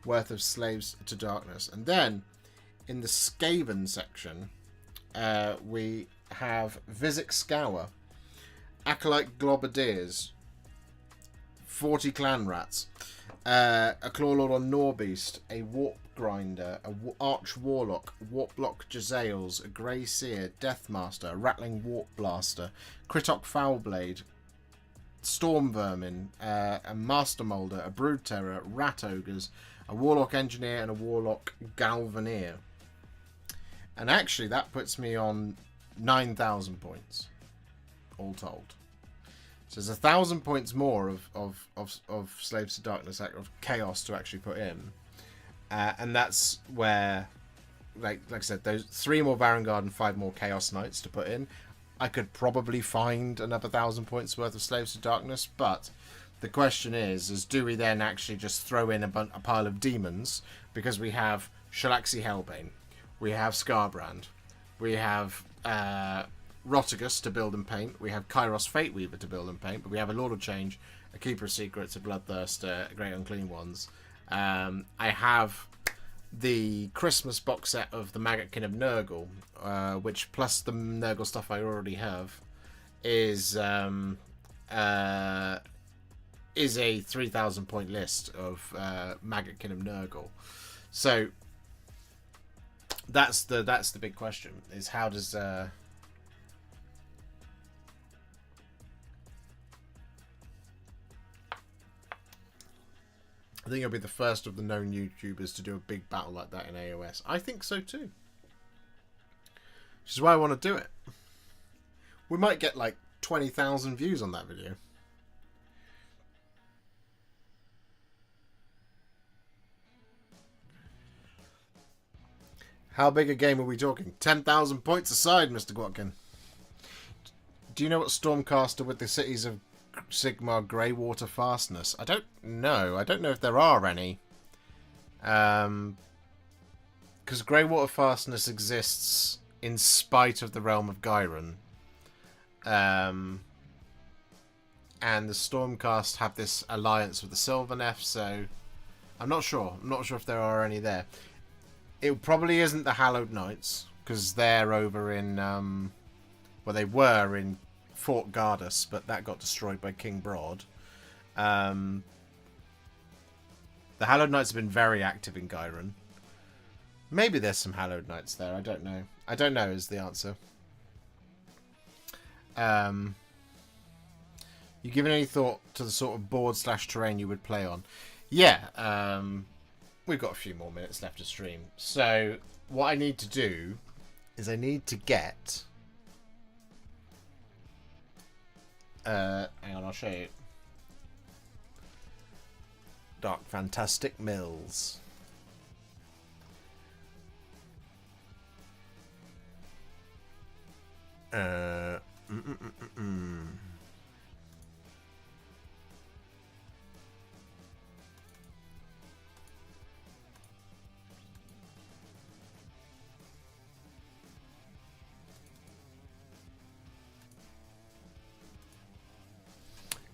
worth of Slaves to Darkness. And then, in the Skaven section, we have Vizek Scour, Acolyte Globadiers, 40 Clan Rats, a Clawlord on Norbeast, a Warp Grinder, a Arch Warlock, Warplock Jezzails, a Grey Seer, Deathmaster, a Rattling Warp Blaster, Kritok Foulblade, Storm Vermin, a Master Molder, a Brood Terror, Rat Ogres, a Warlock Engineer, and a Warlock Galvaneer. And actually, that puts me on 9,000 points, all told. So there's 1,000 points more of Slaves to Darkness, of Chaos to actually put in. And that's where, like I said, those 3 more Varangard and 5 more Chaos Knights to put in. I could probably find another 1,000 points worth of Slaves to Darkness, but The question is do we then actually just throw in a pile of demons? Because we have Shalaxi Hellbane, we have Scarbrand, we have Rotigus to build and paint, we have Kairos Fateweaver to build and paint, but we have a Lord of Change, a Keeper of Secrets, a Bloodthirster, a Great Unclean Ones. I have the Christmas box set of the Maggotkin of Nurgle, which plus the Nurgle stuff I already have is a 3,000 point list of Maggotkin of Nurgle. So that's the big question: is how does I think I'll be the first of the known YouTubers to do a big battle like that in AOS. I think so too. Which is why I want to do it. We might get like 20,000 views on that video. How big a game are we talking? 10,000 points aside, Mr. Gwatkin. Do you know what Stormcast with the cities of Sigmar Greywater fastness? I don't know. I don't know if there are any. Because Greywater fastness exists in spite of the realm of Gyron. And the Stormcast have this alliance with the Sylvaneth, so I'm not sure. I'm not sure if there are any there. It probably isn't the Hallowed Knights, because they're over in, well, they were in Fort Gardas, but that got destroyed by King Broad. The Hallowed Knights have been very active in Gyron. Maybe there's some Hallowed Knights there, I don't know. I don't know is the answer. You given any thought to the sort of board / terrain you would play on? Yeah, we've got a few more minutes left to stream. So what I need to do is I need to get... hang on, I'll show you. Dark Fantastic Mills.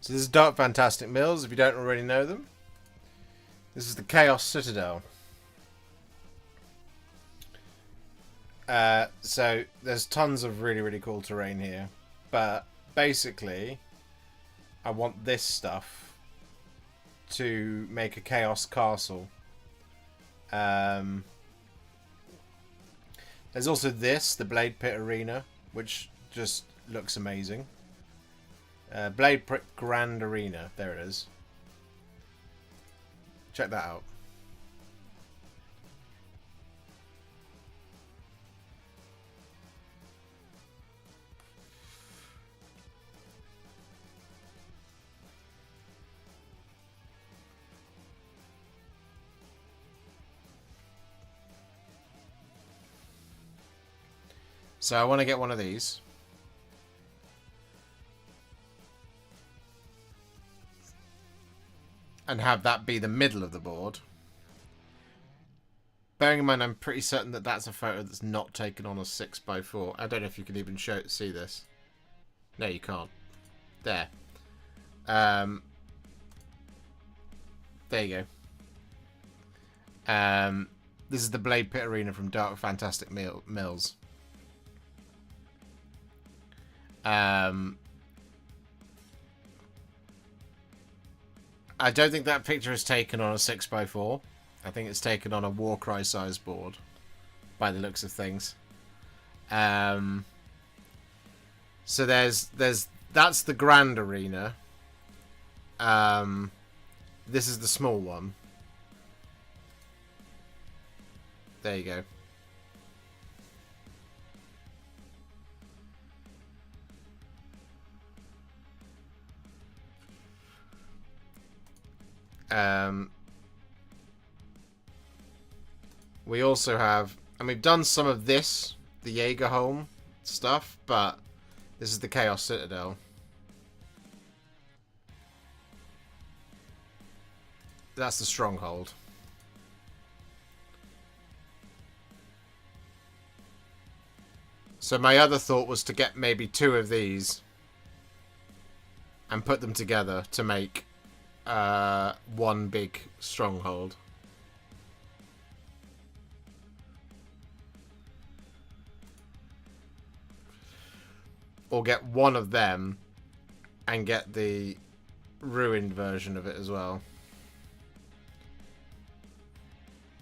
So this is Dark Fantastic Mills, if you don't already know them. This is the Chaos Citadel. So there's tons of really, really cool terrain here. But basically, I want this stuff to make a Chaos Castle. There's also this, the Blade Pit Arena, which just looks amazing. Blade Pit Grand Arena. There it is. Check that out. So I want to get one of these. And have that be the middle of the board. Bearing in mind, I'm pretty certain that that's a photo that's not taken on a 6x4. I don't know if you can even see this. No, you can't. There. There you go. This is the Blade Pit Arena from Dark Fantastic Mills. I don't think that picture is taken on a 6x4. I think it's taken on a Warcry size board, by the looks of things. So that's the grand arena. This is the small one. There you go. We also have, and we've done some of this, the Jaegerholm stuff, but this is the Chaos Citadel. That's the stronghold. So my other thought was to get maybe 2 of these and put them together to make one big stronghold. Or get one of them and get the ruined version of it as well.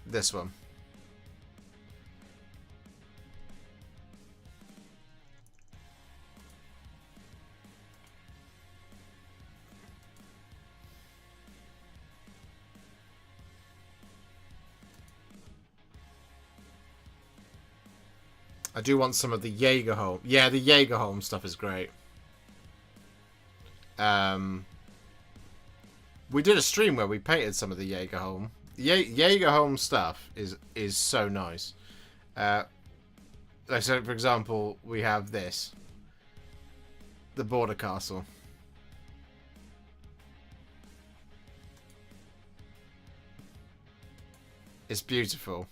This one. I do want some of the Jaegerholm. Yeah, the Jaegerholm stuff is great. We did a stream where we painted some of the Jaegerholm. Jaegerholm stuff is so nice. Like, so for example, we have this. The border castle. It's beautiful.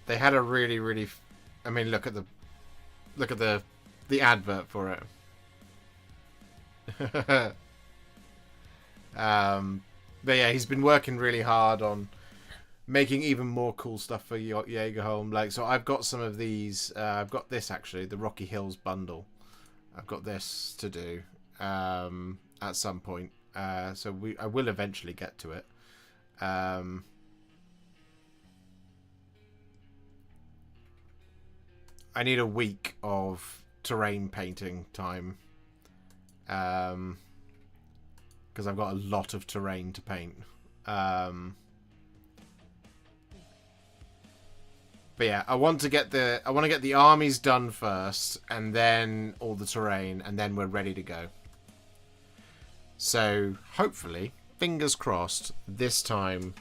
They had a really I mean, look at the advert for it. But yeah, he's been working really hard on making even more cool stuff for Jaegerholm. Like, so I've got some of these. I've got this actually, the Rocky Hills bundle. I've got this to do at some point. So I will eventually get to it. I need a week of terrain painting time. Because I've got a lot of terrain to paint. But yeah, I want to get the armies done first, and then all the terrain, and then we're ready to go. So hopefully, fingers crossed, this time,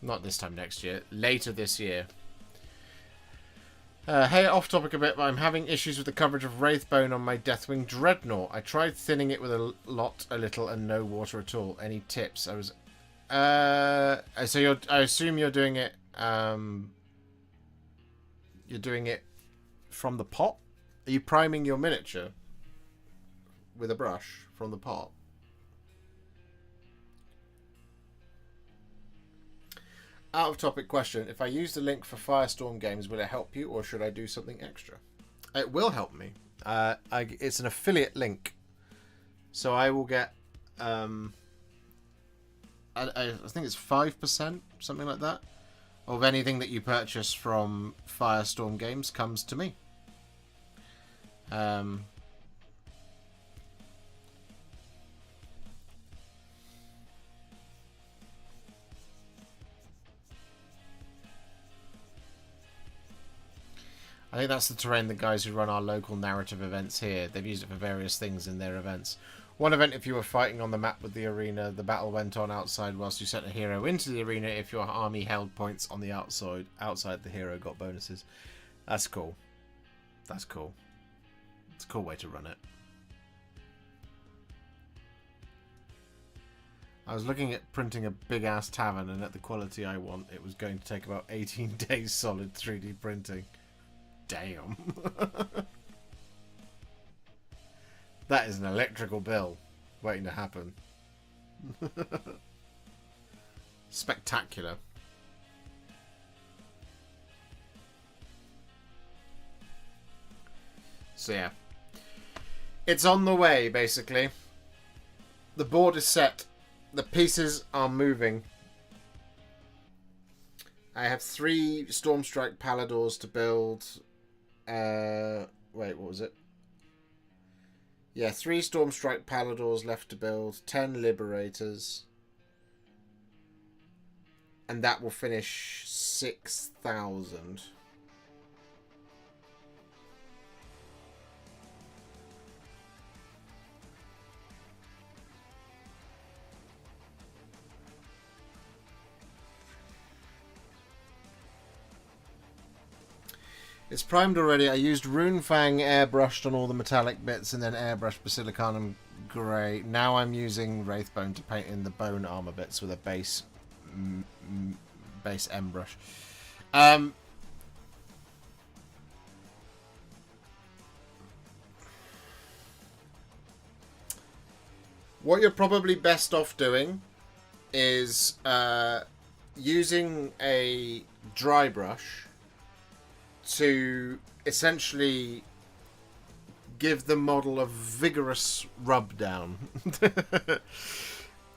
not this time next year, later this year. Hey, off topic a bit, but I'm having issues with the coverage of Wraithbone on my Deathwing Dreadnought. I tried thinning it with a little, and no water at all. Any tips? So I assume you're doing it. You're doing it from the pot. Are you priming your miniature with a brush from the pot? Out of topic question. If I use the link for Firestorm games, will it help you, or should I do something extra? It will help me. It's an affiliate link. So I will get... I think it's 5%, something like that, of anything that you purchase from Firestorm games comes to me. I think that's the terrain the guys who run our local narrative events here. They've used it for various things in their events. One event, if you were fighting on the map with the arena, the battle went on outside whilst you sent a hero into the arena. If your army held points on the outside, the hero got bonuses. That's cool. That's cool. It's a cool way to run it. I was looking at printing a big-ass tavern, and at the quality I want, it was going to take about 18 days solid 3D printing. Damn. That is an electrical bill waiting to happen. Spectacular. So yeah. It's on the way, basically. The board is set. The pieces are moving. I have 3 Stormstrike Paladors to build. Wait, what was it? Yeah, 3 Stormstrike Paladors left to build, 10 Liberators. And that will finish 6,000. It's primed already. I used Runefang airbrushed on all the metallic bits and then airbrushed Basilicanum Grey. Now I'm using Wraithbone to paint in the bone armor bits with a base M brush. What you're probably best off doing is using a dry brush to essentially give the model a vigorous rub down.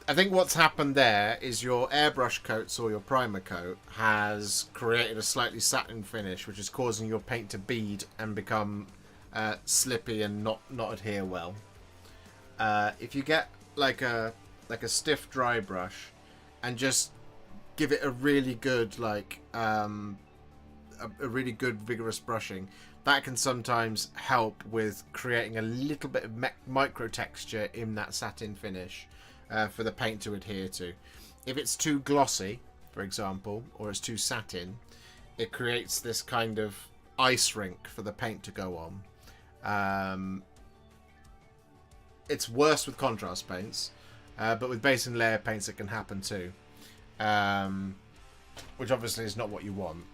I think what's happened there is your airbrush coats or your primer coat has created a slightly satin finish, which is causing your paint to bead and become slippy and not adhere well. If you get like a stiff dry brush and just give it a really good a really good vigorous brushing, that can sometimes help with creating a little bit of micro texture in that satin finish for the paint to adhere to. If it's too glossy, for example, or it's too satin, it creates this kind of ice rink for the paint to go on. It's worse with contrast paints, but with base and layer paints it can happen too, which obviously is not what you want.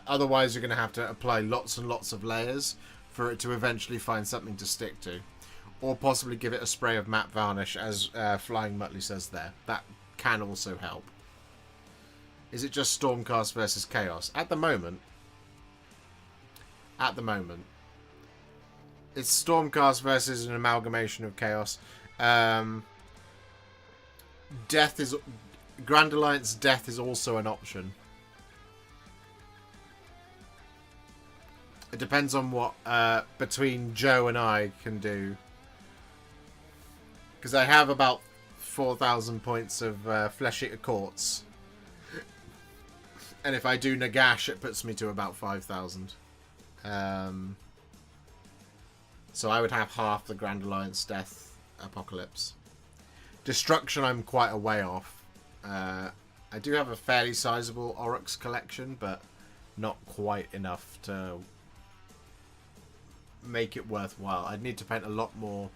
Otherwise you're going to have to apply lots and lots of layers for it to eventually find something to stick to, or possibly give it a spray of matte varnish, as Flying Muttley says there. That can also help. Is it just Stormcast versus Chaos? At the moment, it's Stormcast versus an amalgamation of Chaos. Grand Alliance Death is also an option. It depends on what between Joe and I can do, because I have about 4,000 points of Flesh Eater Quartz, and if I do Nagash it puts me to about 5,000. So I would have half the Grand Alliance Death Apocalypse. Destruction I'm quite a way off. I do have a fairly sizable Oryx collection, but not quite enough to make it worthwhile. I'd need to paint a lot more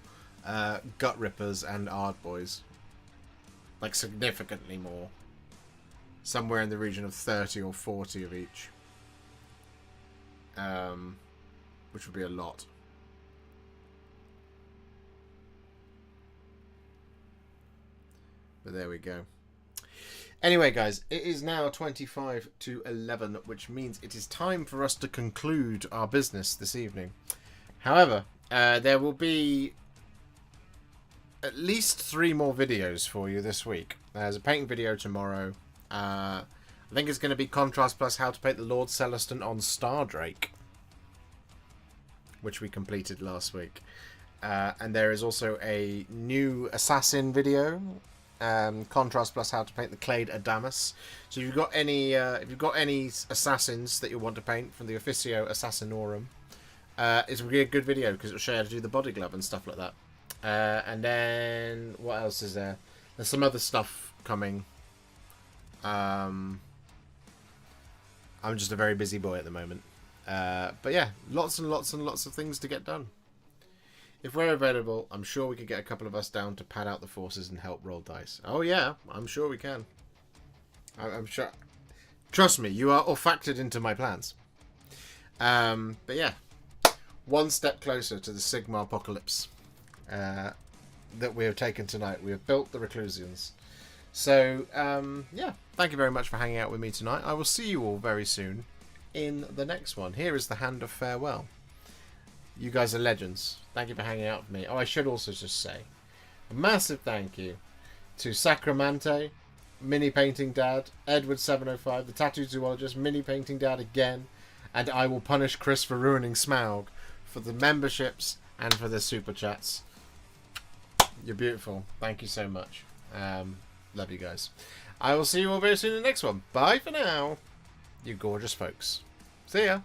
Gut Rippers and Ardboys. Like significantly more. Somewhere in the region of 30 or 40 of each. Which would be a lot. But there we go. Anyway, guys, it is now 25 to 11, which means it is time for us to conclude our business this evening. However, there will be at least 3 more videos for you this week. There's a painting video tomorrow. I think it's going to be Contrast Plus How to Paint the Lord Celestin on Stardrake, which we completed last week. And there is also a new Assassin video. Contrast Plus How to Paint the Clade Adamus. So if you've got any assassins that you want to paint from the Officio Assassinorum, it's really a good video because it'll show you how to do the body glove and stuff like that. And then what else is there? There's some other stuff coming. I'm just a very busy boy at the moment. But yeah, lots and lots and lots of things to get done. If we're available, I'm sure we could get a couple of us down to pad out the forces and help roll dice. Oh yeah, I'm sure we can. I'm sure. Trust me, you are all factored into my plans. But yeah, one step closer to the Sigmarpocalypse that we have taken tonight. We have built the Reclusians. So, yeah, thank you very much for hanging out with me tonight. I will see you all very soon in the next one. Here is the Hand of Farewell. You guys are legends. Thank you for hanging out with me. Oh, I should also just say a massive thank you to Sacramante, Mini Painting Dad, Edward705, the Tattoo Zoologist, Mini Painting Dad again, and I will punish Chris for ruining Smaug for the memberships and for the super chats. You're beautiful. Thank you so much. Love you guys. I will see you all very soon in the next one. Bye for now, you gorgeous folks. See ya.